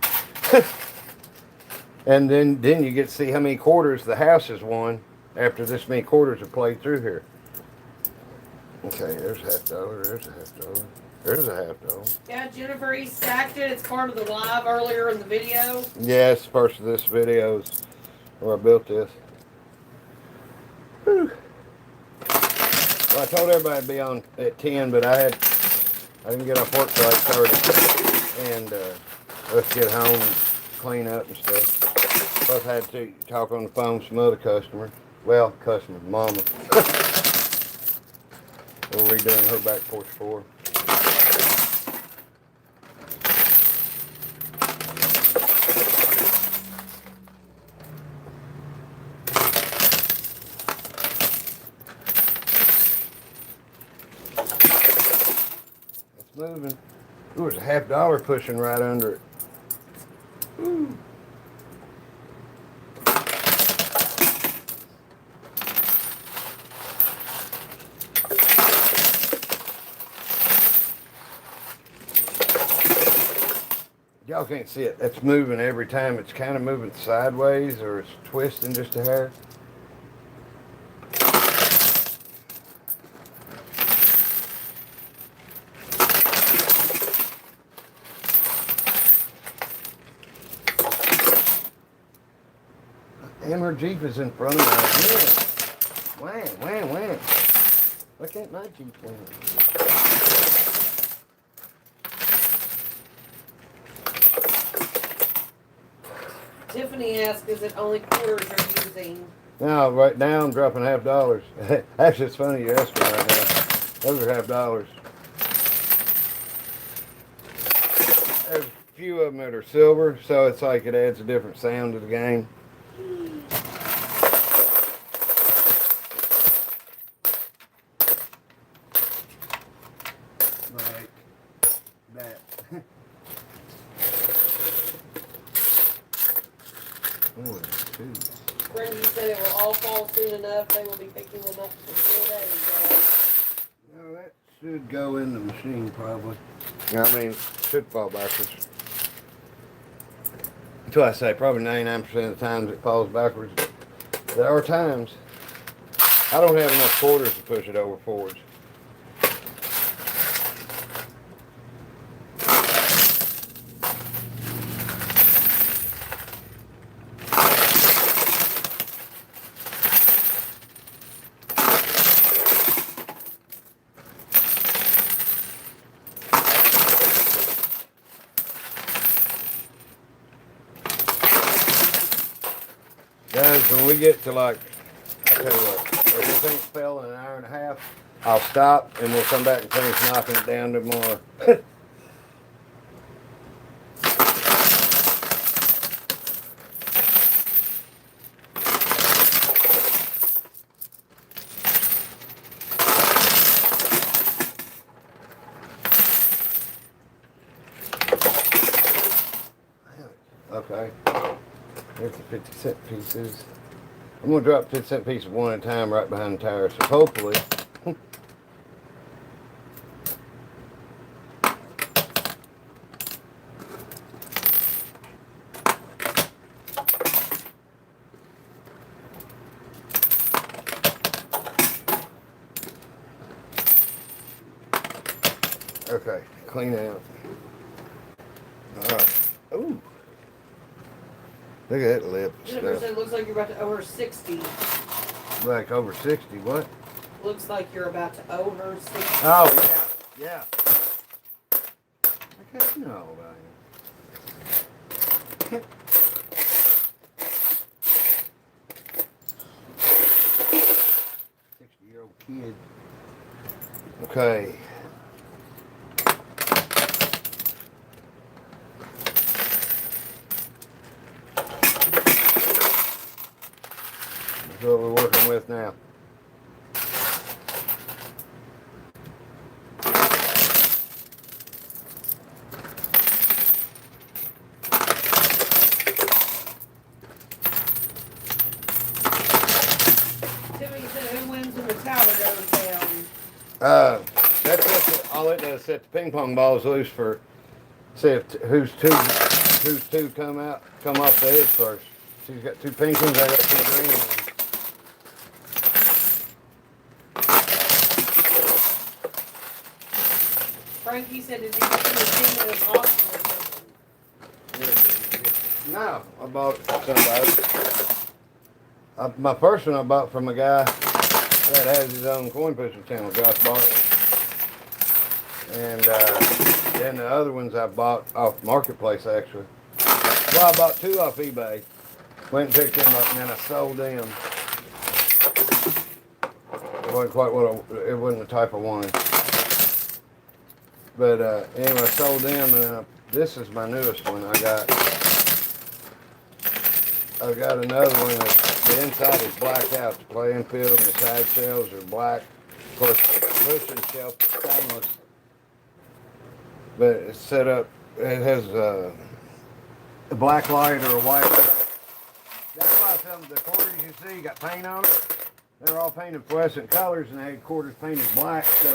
And then you get to see how many quarters the house has won after this many quarters are played through here. Okay, there's $50, there's $50, there's $50. Yeah, Jennifer, he stacked it. It's part of the live earlier in the video. Yeah, it's part of this video is where I built this. Whew. Well, I told everybody to be on at 10, but I didn't get off work till 8:30, and let's get home and clean up and stuff. Plus, I had to talk on the phone with some other customers. Well, customers, mama. We're redoing her back porch floor. It's moving. Ooh, there's a $50 pushing right under it. Ooh. Y'all can't see it. That's moving every time. It's kind of moving sideways or it's twisting just a hair. And her Jeep is in front of me. Wham, wham, wham. Why can't my Jeep win? Tiffany asked, is it only quarters you're using? No, right now I'm dropping $50. Actually, it's funny you asked me right now. Those are $50. There's a few of them that are silver, so it's like it adds a different sound to the game. Like that. Oh, two. Brenda, you said it will all fall soon enough. They will be picking them up for 4 days. No, that should go in the machine probably. I mean, should fall backwards. That's why I say probably 99% of the times it falls backwards. There are times I don't have enough quarters to push it over forwards. Guys, when we get to like, I tell you what, if this ain't fell in an hour and a half, I'll stop and we'll come back and finish knocking it down tomorrow. Okay. There's the 50-cent pieces. I'm going to drop 50-cent pieces one at a time right behind the tire. So hopefully, okay, clean out. All right. Ooh. Look at that lip. Jennifer said it looks like you're about to owe her 60. Like over 60, what? Looks like you're about to owe her 60. Oh, yeah, yeah. I can't know all about him. 60-year-old kid. Okay. That's what we're working with now. Tiffany said, who wins when the tower goes down? That's just all it does. Set the ping pong balls loose for see if who's two come off the edge first. She's got 2 pink ones, I got 2 green ones. Frankie said, did you get the machine at an auction or something? No, I bought it from somebody. My first one I bought from a guy that has his own Coinpushing channel. Josh bought it. And then the other ones I bought off Marketplace, actually. Well, I bought 2 off eBay. Went and picked them up, and then I sold them. It wasn't quite what it wasn't the type I wanted. But anyway, I sold them, and this is my newest one. I got another one that the inside is blacked out. The playing field and the side shelves are black. Of course, the pushing shelf is stainless. But it's set up, it has a black light or a white light. That's why some of the quarters you see got paint on it. They're all painted fluorescent colors, and they had quarters painted black. So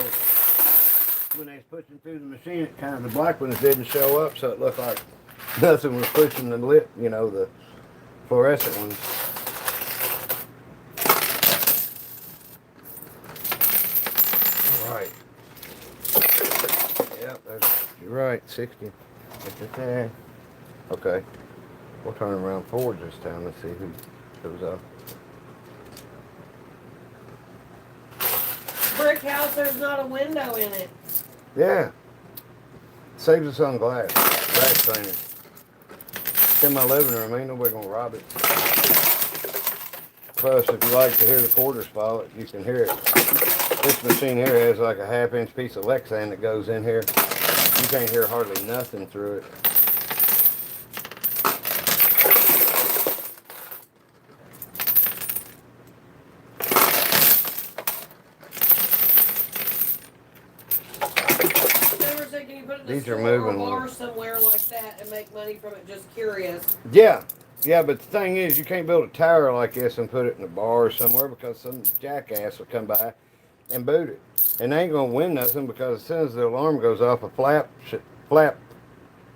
when they was pushing through the machine, it kind of the black ones didn't show up, so it looked like nothing was pushing the lip, you know, the fluorescent ones. All right. Yep, you're right. 60. Look at that. Okay. We'll turn around forward this time. Let's see who goes up. Brick house, there's not a window in it. Yeah. Saves us on glass. Glass cleaner. It's in my living room. Ain't nobody gonna rob it. Plus, if you like to hear the quarters fall, you can hear it. This machine here has like a 1/2-inch piece of Lexan that goes in here. You can't hear hardly nothing through it. These are moving. Bar somewhere like that and make money from it. Just curious. Yeah, yeah, but the thing is, you can't build a tower like this and put it in a bar somewhere because some jackass will come by and boot it, and they ain't gonna win nothing because as soon as the alarm goes off, a flap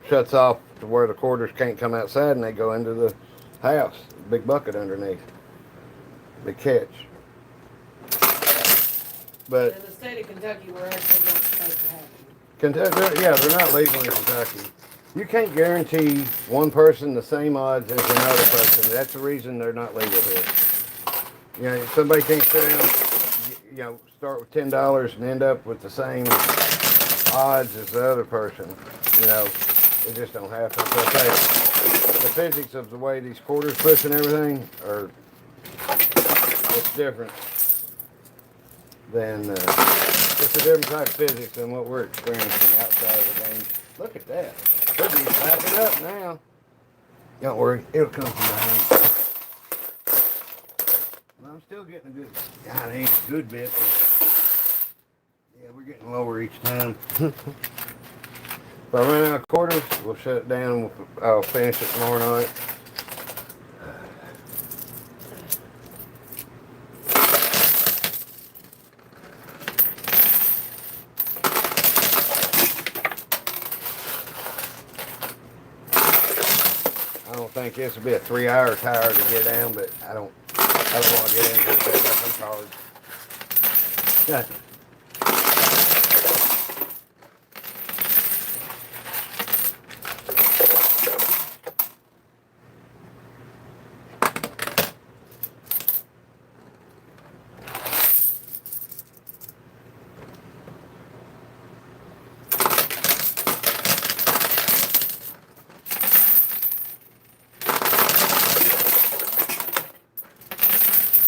shuts off to where the quarters can't come outside, and they go into the house. Big bucket underneath. Big catch. But in the state of Kentucky, we're actually not supposed to have them. Kentucky, yeah, they're not legal in Kentucky. You can't guarantee one person the same odds as another person. That's the reason they're not legal here. You know, somebody can't sit down, you know, start with $10 and end up with the same odds as the other person. You know, it just don't happen. So I tell you, the physics of the way these quarters push and everything are, it's different than, it's a different type of physics than what we're experiencing outside of the game. Look at that. We'll be backing up now. Don't worry, it'll come from behind. Well, I'm still getting a good, God, it ain't a good bit, but yeah, we're getting lower each time. If I run out of quarters, we'll shut it down. I'll finish it tomorrow night. I don't think this will be a 3-hour tower to get down, but I don't want to get into it like I'm tired. Yeah.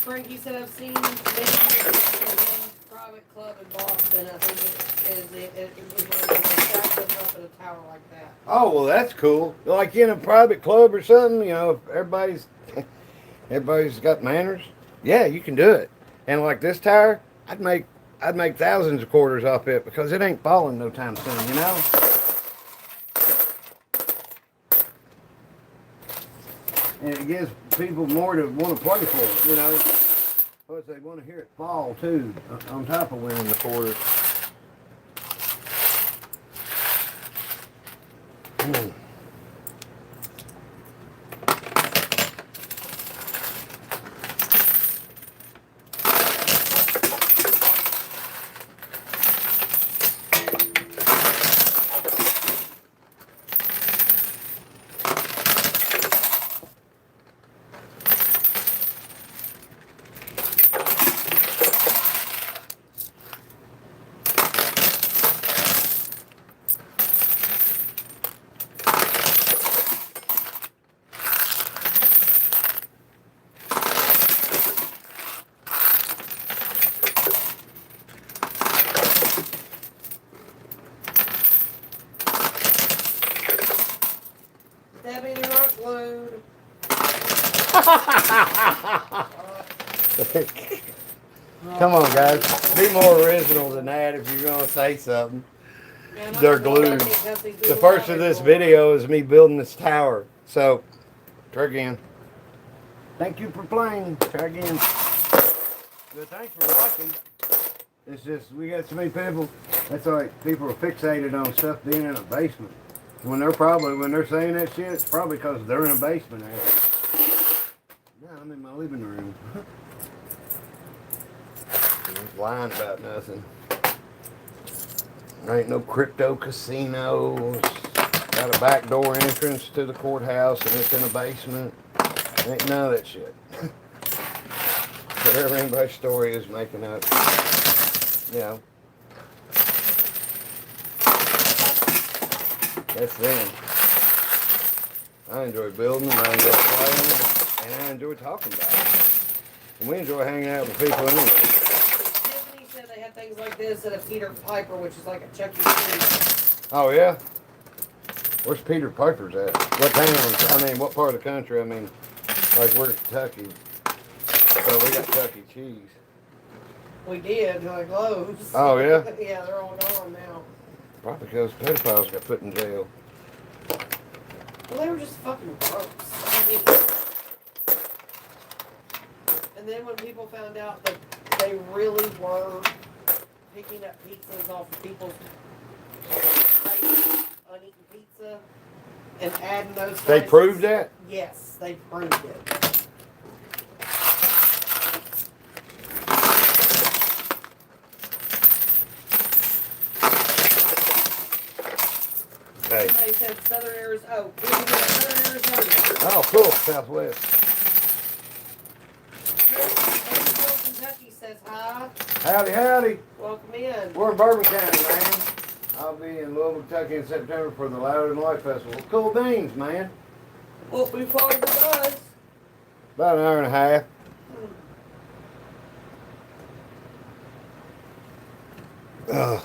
Frankie said I've seen maybe private club in Boston. I think it was stacked up in a tower like that. Oh, well, that's cool. Like in a private club or something, you know, if everybody's got manners. Yeah, you can do it. And like this tower, I'd make thousands of quarters off it because it ain't falling no time soon, you know? And it gives people more to want to play for it, you know? Plus, they want to hear it fall, too, on top of winning the quarters. glued. Come on, guys. Be more original than that if you're going to say something. Man, They're glued. The first of this video is me building this tower. So, try again. Thank you for playing. Try again. But thanks for watching. It's just, we got so many people. That's like people are fixated on stuff being in a basement. When they're saying that shit, it's probably because they're in a basement. No, I'm in my living room. I'm lying about nothing. There ain't no crypto casinos. Got a back door entrance to the courthouse and it's in a basement. Ain't none of that shit. Whatever anybody's story is making up. You know. That's them. I enjoy building them, I enjoy playing them, and I enjoy talking about them. And we enjoy hanging out with people anyway. Tiffany said they had things like this at a Peter Piper, which is like a Chuck E. Cheese. Oh, yeah? Where's Peter Piper's at? What town? I mean, what part of the country? I mean, like, where's Kentucky? So we got Chuck E. Cheese. We did, like closed. Oh, yeah? Yeah, they're all gone now. Probably because pedophiles got put in jail. Well, they were just fucking gross. I mean, and then when people found out that they really were picking up pizzas off of people's uneaten pizza and adding those They slices, proved that? Yes, they proved it. Hey. Somebody said Southern Arizona. Oh, we can go to Southern Arizona. Oh, cool. Southwest. Kentucky says hi. Howdy, howdy. Welcome in. We're in Bourbon County, man. I'll be in Louisville, Kentucky in September for the Louder Than Life Festival. Cool beans, man. We'll be part of the buzz. About an hour and a half. Ugh.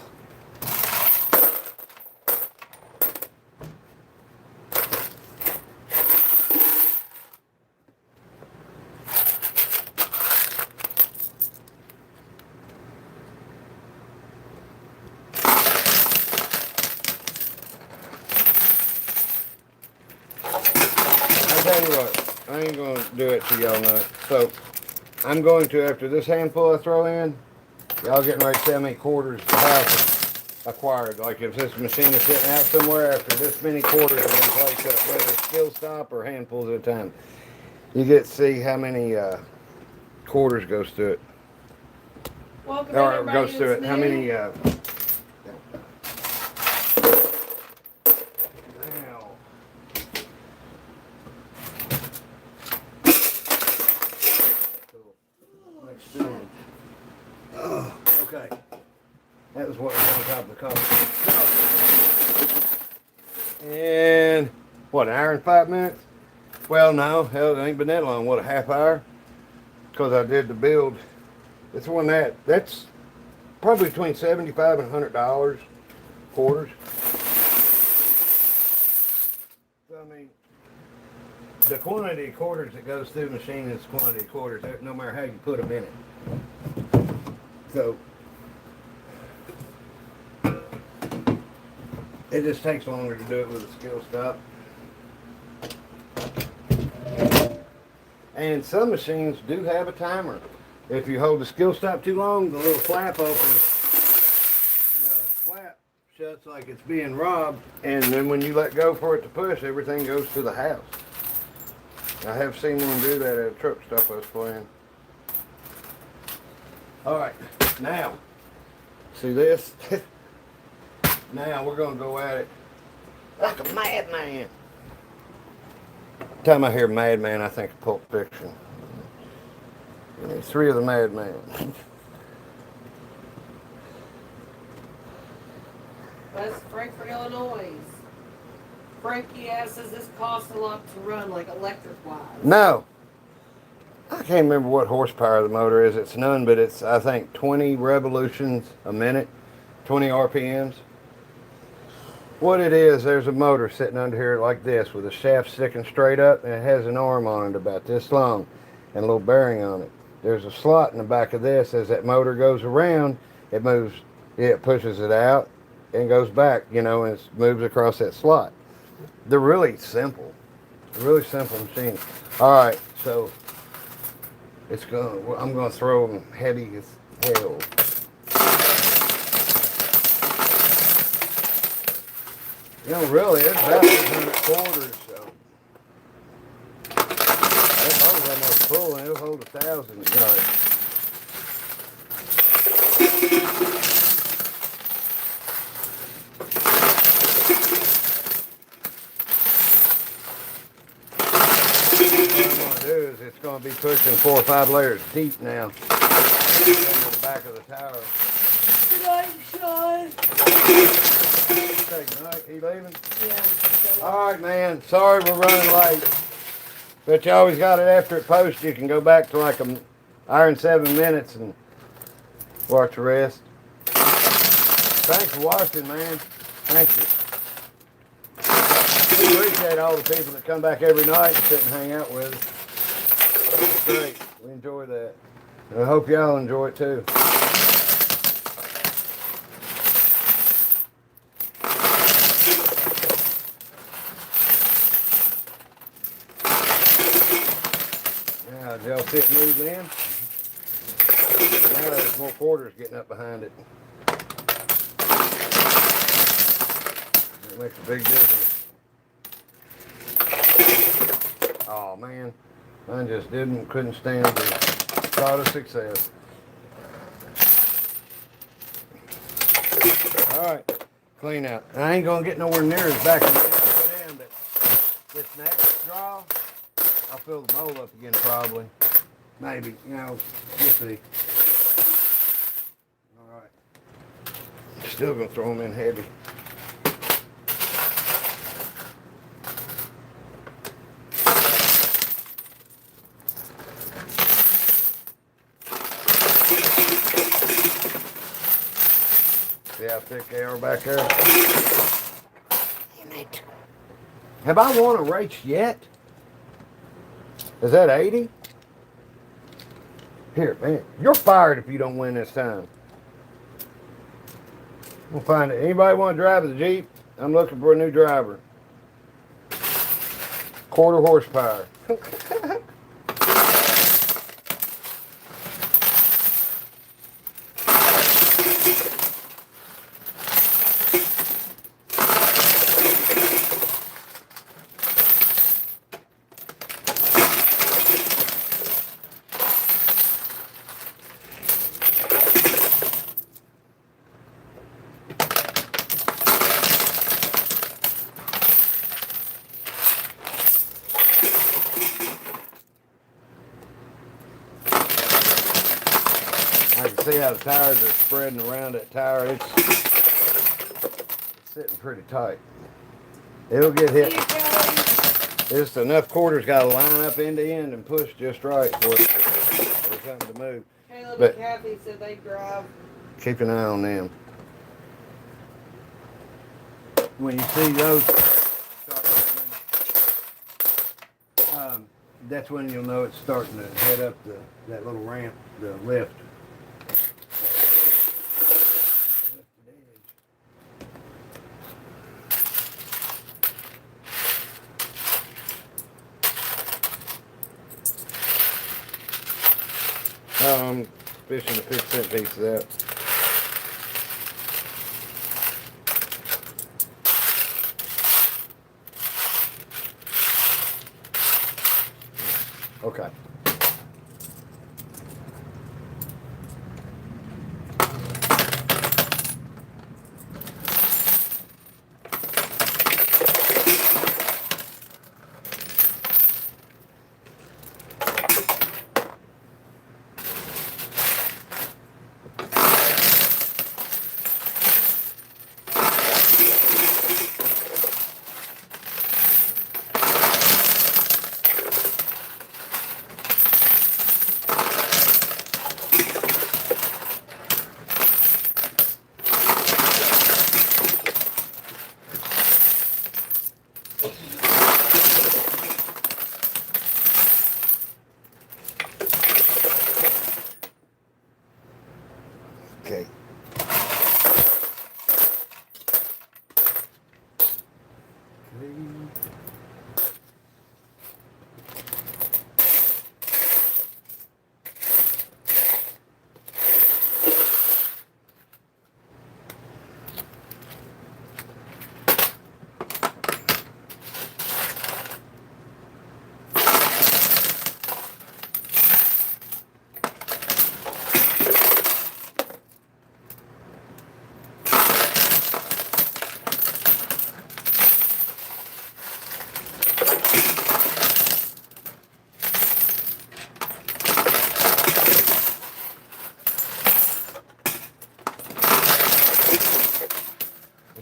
I'll tell you what, I ain't going to do it till y'all know it. So, I'm going to, after this handful I throw in, y'all getting ready to sell me quarters the house acquired. Like if this machine is sitting out somewhere after this many quarters have been placed up, whether it's skill stop or handfuls at a time, you get to see how many quarters goes through it. Welcome Or everybody goes through it. How many Oh, okay. That was what was on top of the cover. And what, an hour and 5 minutes? Well, no, hell, it ain't been that long. What, a half hour? Because I did the build. It's one that's probably between $75 and $100 quarters. So I mean, the quantity of quarters that goes through the machine is quantity of quarters, no matter how you put them in it. So it just takes longer to do it with a skill stop. And some machines do have a timer. If you hold the skill stop too long, the little flap opens. The flap shuts like it's being robbed, and then when you let go for it to push, everything goes to the house. I have seen one do that at a truck stop I was playing. Alright, now, see this? Now we're going to go at it like a madman. Time I hear madman, I think of Pulp Fiction. Give me 3 of the madman. That's Frankfort, Illinois. Frankie asks, does this cost a lot to run, like electric-wise? No. I can't remember what horsepower the motor is. It's none, but it's, I think, 20 revolutions a minute, 20 RPMs. What it is, there's a motor sitting under here like this with a shaft sticking straight up, and it has an arm on it about this long and a little bearing on it. There's a slot in the back of this. As that motor goes around, it moves, it pushes it out and goes back, you know, and it moves across that slot. They're really simple machine. All right, so I'm gonna throw them heavy as hell. You know, really, it's about 800 quarters, so that boat's almost full, and it'll hold 1,000 yards. What I'm going to do is it's going to be pushing 4 or 5 layers deep now into the back of the tower. Good night, Sean. Good night. You leaving? Yeah. All right, man. Sorry we're running late. But you always got it after it posts. You can go back to like an hour and 7 minutes and watch the rest. Thanks for watching, man. Thank you. We appreciate all the people that come back every night and sit and hang out with us. It's great. We enjoy that. And I hope y'all enjoy it too. Now, did y'all see it move in? Now there's more quarters getting up behind it. It makes a big difference. Oh man, I just couldn't stand the thought of success. All right, clean out. I ain't gonna get nowhere near as back as I put in, but this next draw, I'll fill the bowl up again probably. Maybe, you know, we'll see. All right, still gonna throw them in heavy. See how thick they are back there? Damn it. Have I won a race yet? Is that 80? Here, man. You're fired if you don't win this time. We'll find it. Anybody want to drive the Jeep? I'm looking for a new driver. 1/4 horsepower. I can see how the tires are spreading around that tire. It's sitting pretty tight. It'll get hit. Just enough quarters got to line up end to end and push just right for something to move. Caleb But and Kathy said they drive. keep an eye on them. When you see those start coming, that's when you'll know it's starting to head up that little ramp, the lift. I'm fishing the 50-cent piece of that. Okay.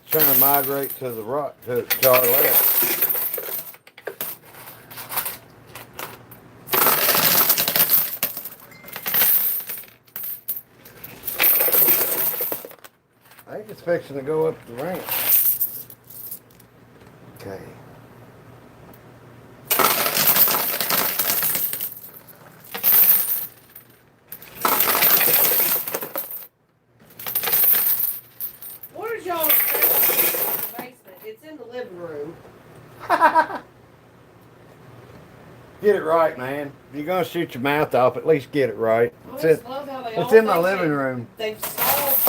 Trying to migrate to the rock to our left. I think it's fixing to go up the ramp. Okay. Where's y'all's basement? It's in the living room. Get it right, man. If you're gonna shoot your mouth off, at least get it right. I just love how they all It's in my think living room. They've solved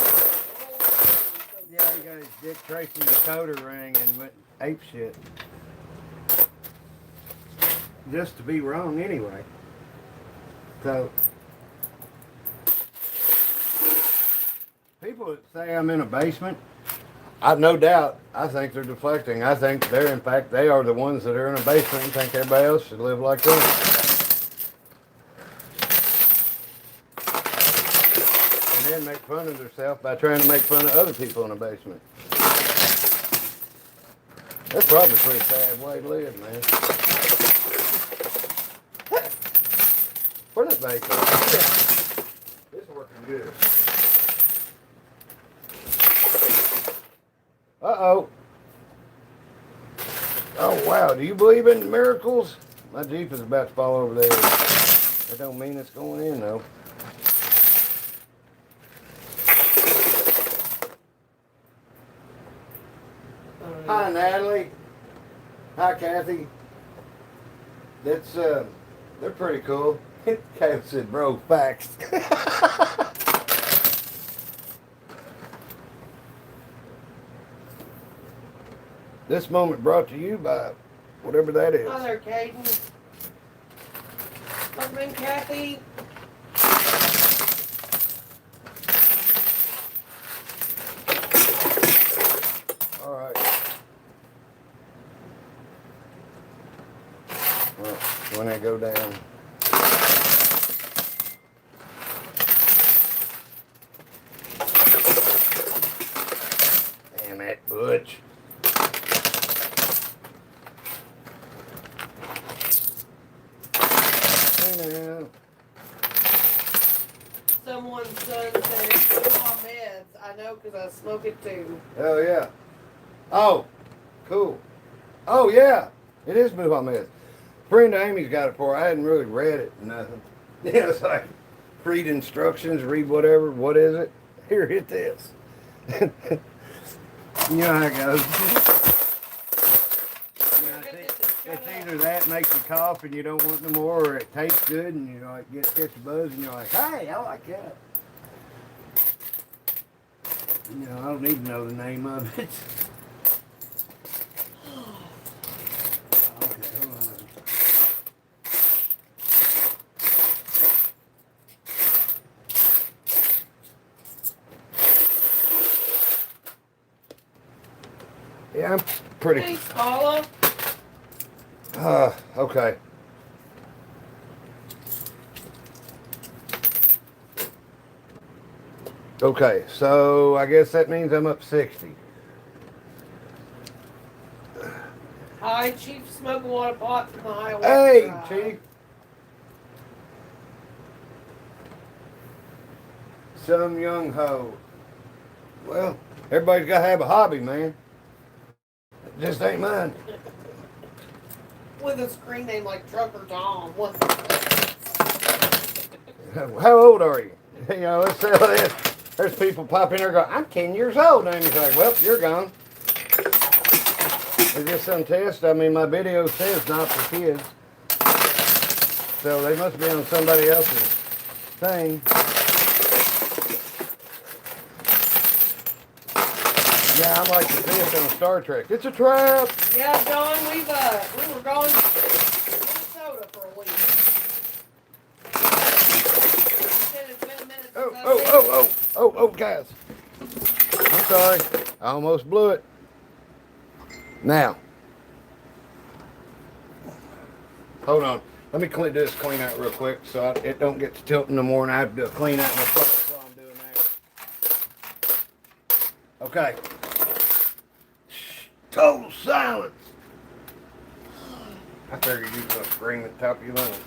Yeah, he got his Dick Tracy decoder ring and went ape shit. Just to be wrong anyway. So, people that say I'm in a basement, I've no doubt, I think they're deflecting. I think they're, in fact, they are the ones that are in a basement and think everybody else should live like that. And then make fun of themselves by trying to make fun of other people in a basement. That's probably a pretty sad way to live, man. Where's that basement? It's working good. Uh-oh. Oh, wow. Do you believe in miracles? My Jeep is about to fall over there. That don't mean it's going in, though. Hi, Natalie. Hi, Kathy. That's, they're pretty cool. Kathy said, bro, facts. This moment brought to you by whatever that is. Hi there, Caden. Welcome in, Kathy. All right. Well, when I go down. Damn that Butch. Someone's son said, "Come on, meds." I know because I smoke it too. Oh, yeah. Oh, cool. Oh, yeah. It is Muhammad. Friend Amy's got it for her. I hadn't really read it. Nothing. Yeah, it's like, read instructions, read whatever. What is it? Here, hit this. You know how it goes. It's either that makes you cough and you don't want no more, or it tastes good and you like catch a buzz and you're like, hey, I like that. You know, I don't need to know the name of it. Okay, hold on. Yeah, I'm pretty. Thanks, Paula. Okay. Okay, so I guess that means I'm up 60. Hi, Chief. Smoke a lot of pot from the highway. Hey, Chief. Some young hoe. Well, everybody's got to have a hobby, man. It just ain't mine. With a screen name like Trucker Tom. What? How old are you? You know, let's say this. There's people pop in there and go, I'm 10 years old. And he's like, well, you're gone. Is this some test? I mean, my video says not for kids. So they must be on somebody else's thing. Yeah, I'm like the fish on Star Trek. It's a trap. Yeah, John, we were gone to Minnesota for a week. You said it's been a minute since I've seen you. Oh, guys. I'm sorry. I almost blew it. Now. Hold on. Let me do this clean out real quick so it don't get to tilting no more and I have to do a clean out myself while I'm doing that. Okay. Total silence. I figured you were going to scream at the top of your lungs.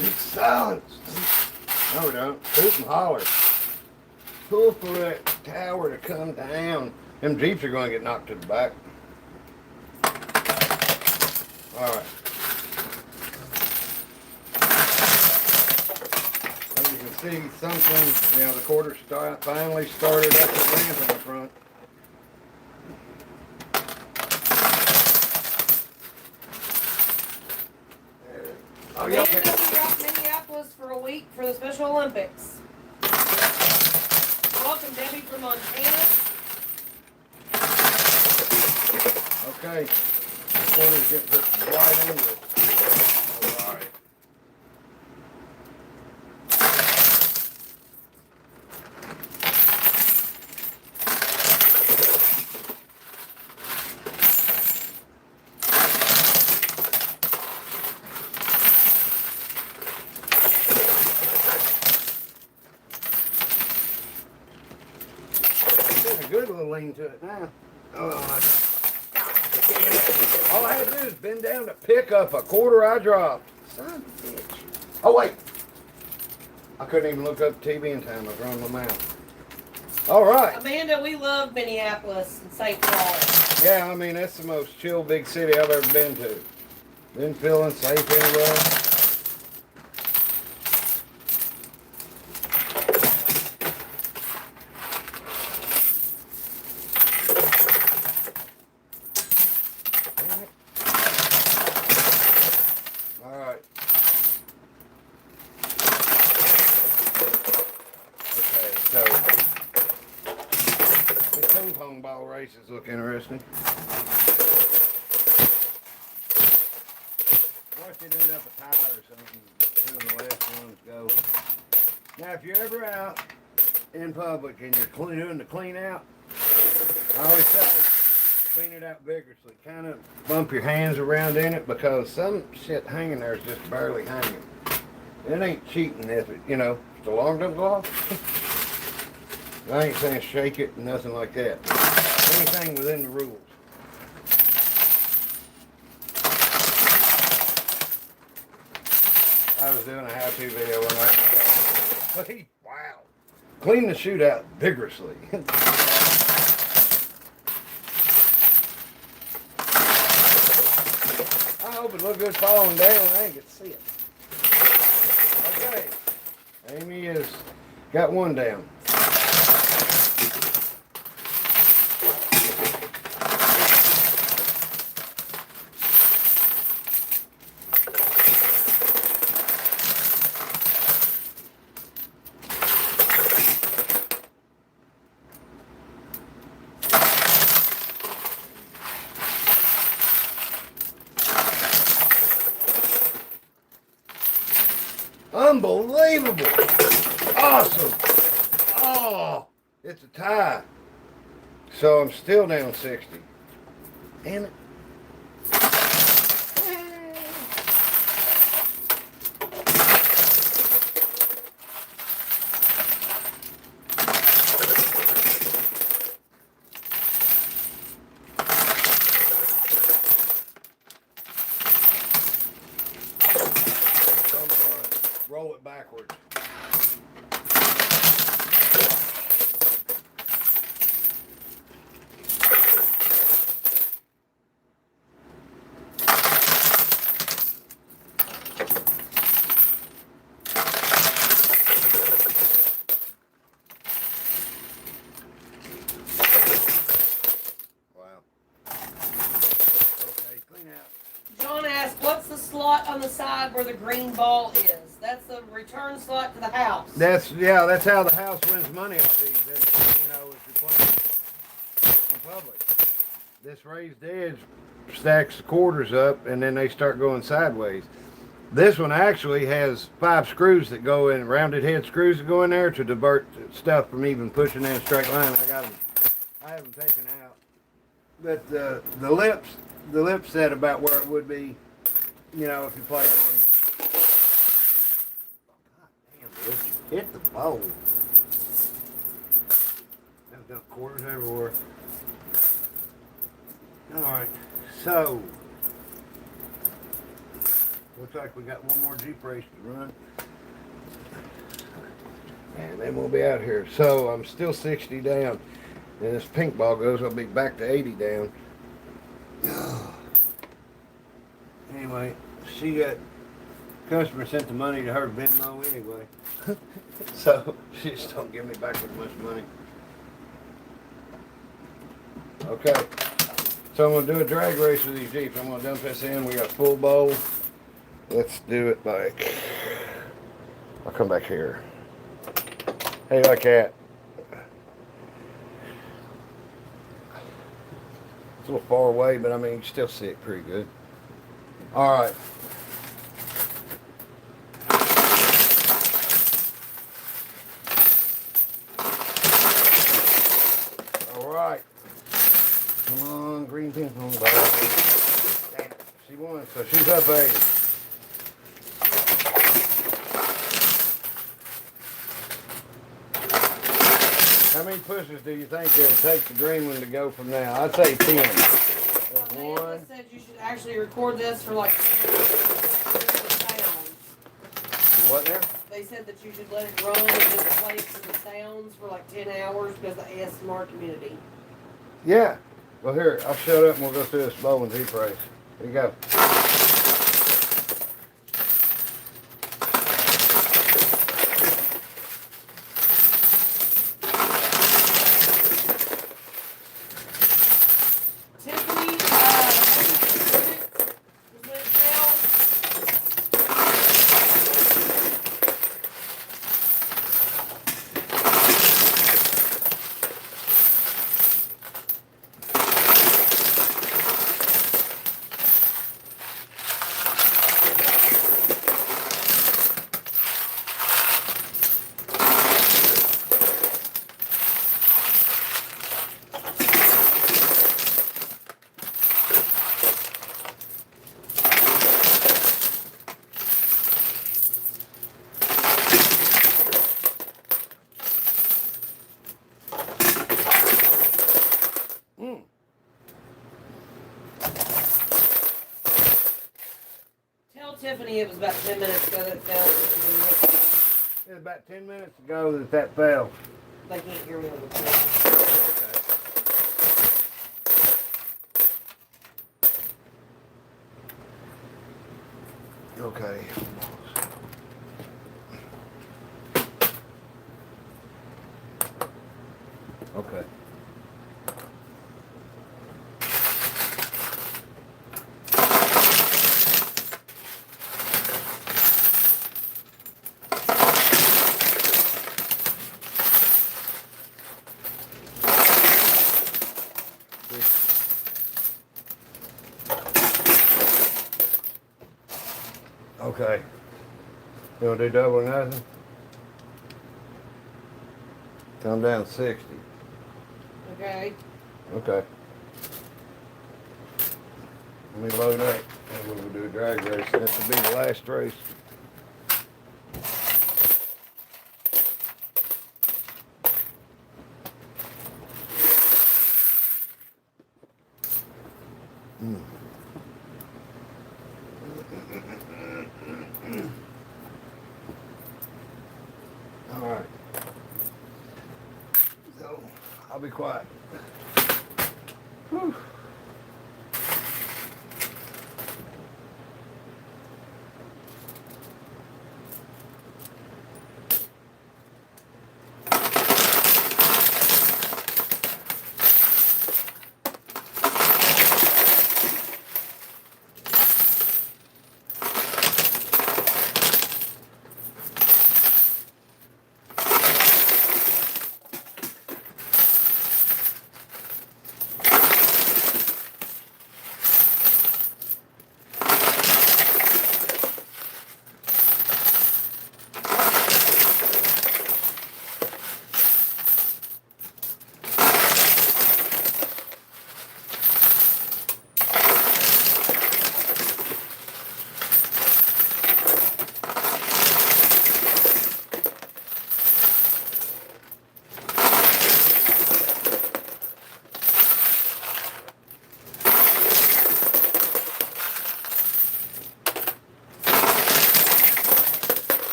It's silence. No, we don't. Hoot and holler. Pull for that tower to come down. Them Jeeps are going to get knocked to the back. All right. As you can see, something, the quarter finally started up the ramp in the front. Oh, yeah. We're off Minneapolis for a week for the Special Olympics. Welcome, Debbie from Montana. Okay. This one is getting put right into it. All right. There's a good little lean to it now. Oh, all I had to do is bend down to pick up a quarter I dropped. Son of a bitch. Oh, wait. I couldn't even look up TV in time. I was running my mouth. All right. Amanda, we love Minneapolis and St. Paul. Yeah, I mean, that's the most chill big city I've ever been to. Been feeling safe anywhere. So, the ping pong ball races look interesting. Watched it end up a tie or something. Two of the last ones go. Now, if you're ever out in public and you're doing the clean out, I always say clean it out vigorously. Kind of bump your hands around in it because some shit hanging there is just barely hanging. It ain't cheating if it, if the alarm doesn't go off. I ain't saying shake it, nothing like that. Anything within the rules. I was doing a how-to video one night. Wow. Clean the chute out vigorously. I hope it looked good falling down. I ain't get to see it. Okay. Amy has got one down. Unbelievable. Awesome. Oh, it's a tie. So I'm still down 60. Damn it. Roll it backwards. Wow. slot on the side where the green ball is. That's the return slot to the house. That's how the house wins money off these. That's, you know, if you're playing in public. This raised edge stacks the quarters up, and then they start going sideways. This one actually has 5 screws that go in, rounded head screws that go in there to divert stuff from even pushing in a straight line. I have them taken out. But the lips set about where it would be, you know, if you played on. God damn, Butch, you hit the bowl. I've got quarters everywhere. Alright, so looks like we got one more Jeep race to run. And then we'll be out here. So I'm still 60 down. And this pink ball goes, I'll be back to 80 down. Anyway, she got customer sent the money to her Venmo anyway. So she just don't give me back as much money. Okay. So I'm gonna do a drag race with these Jeeps. I'm gonna dump this in. We got a full bowl. Let's do it like, I'll come back here. Hey, like that. It's a little far away, but I mean, you can still see it pretty good. All right. All right. Come on, green pin on the ball. Damn, she won, so she's up 80. How many pushes do you think it'll take the green one to go from now? I'd say 10. There's one. Said you should actually record this for like 10 sounds. What there? They said that you should let it run and just play it for the sounds for like 10 hours because of the ASMR community. Yeah. Well, here, I'll shut up and we'll go through this bowling Jeep race. Here you go. Tiffany, when it fails, tell Tiffany it was about 10 minutes ago that it fell. It was about 10 minutes ago that fell. They can't hear me on the phone. Okay. Okay. Okay. You want to do double or nothing? Come down 60. Okay. Okay. Let me load up and we'll do a drag race. This will be the last race. All right. So I'll be quiet. Whew.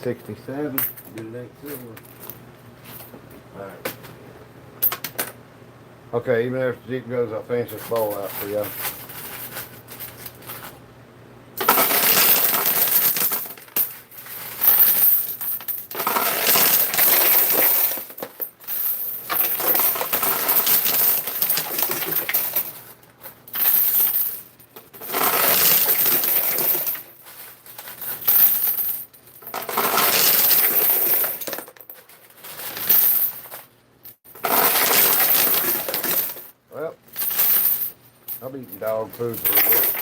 67. Good it ain't silver. Alright. Okay, even after the Jeep goes, I'll finish this bowl out for y'all. Well, I'll be eating dog food for a bit.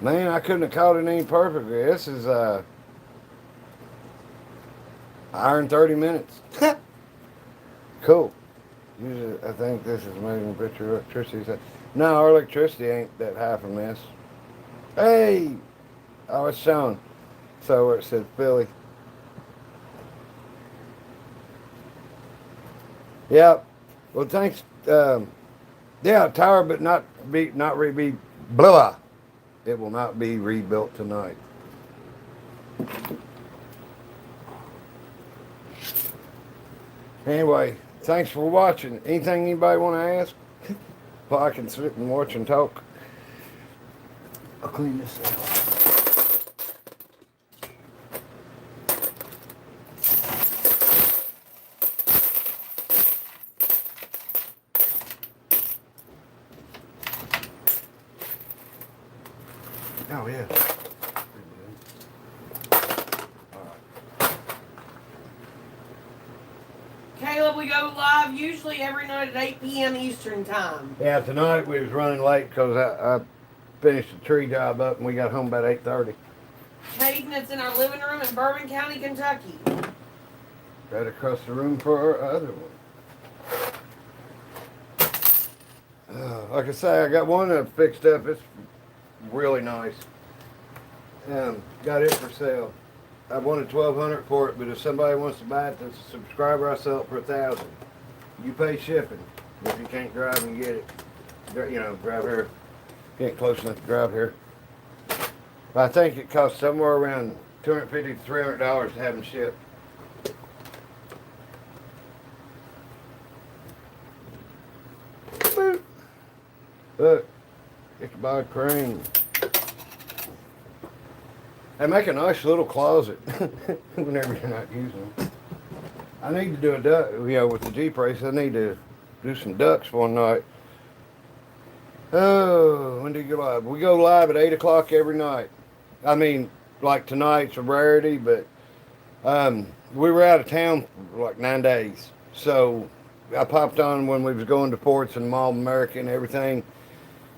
Man, I couldn't have caught it any perfectly. This is hour and 30 minutes. Cool. Usually, I think this is amazing picture of electricity. No, our electricity ain't that high from this. Hey! Oh, it's showing. So where it said Philly. Yep. Well, thanks. Yeah, tower, but not be blah. It will not be rebuilt tonight. Anyway, thanks for watching. Anything anybody want to ask? Well, I can sit and watch and talk. I'll clean this out. Oh, yeah. Caleb, we go live usually every night at 8 p.m. Eastern time. Yeah, tonight we was running late because I finished the tree job up and we got home about 8:30. Caden, it's in our living room in Bourbon County, Kentucky. Right across the room for our other one. Like I say, I got one that fixed up. It's really nice. Got it for sale. I wanted $1,200 for it, but if somebody wants to buy it that's a subscriber, I sell it for $1,000. You pay shipping if you can't drive and get it. You know, drive here. You ain't close enough to drive here. But I think it costs somewhere around $250 to $300 to have them shipped. Look, Ichabod Crane. They make a nice little closet whenever you're not using them. I need to do a duck, you know, with the Jeep race. I need to do some ducks one night. Oh, when do you go live? We go live at 8 o'clock every night. I mean, like tonight's a rarity, but we were out of town for like 9 days. So I popped on when we was going to ports and Mall of America and everything,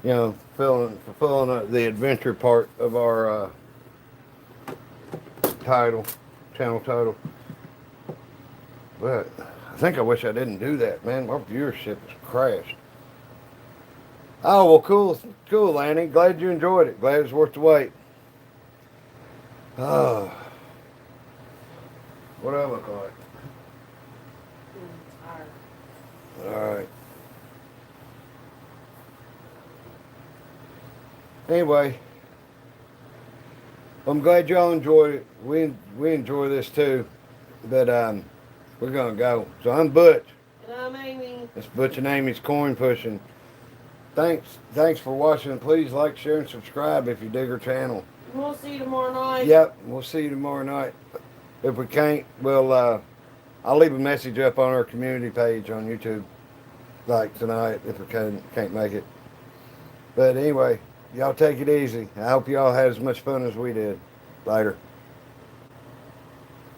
you know, fulfilling the adventure part of our channel title. But I think I wish I didn't do that, man. My viewership has crashed. Oh, well, cool, Lanny. Glad you enjoyed it. Glad it's worth the wait. Oh. What do I look like? Alright. Anyway, I'm glad y'all enjoyed it. We enjoy this too. But we're gonna go. So I'm Butch. And I'm Amy. It's Butch and Amy's Coinpushing. Thanks for watching. Please like, share, and subscribe if you dig our channel. We'll see you tomorrow night. Yep, we'll see you tomorrow night. If we can't, I'll leave a message up on our community page on YouTube, like tonight, if we can't make it. But anyway, y'all take it easy. I hope y'all had as much fun as we did. Later.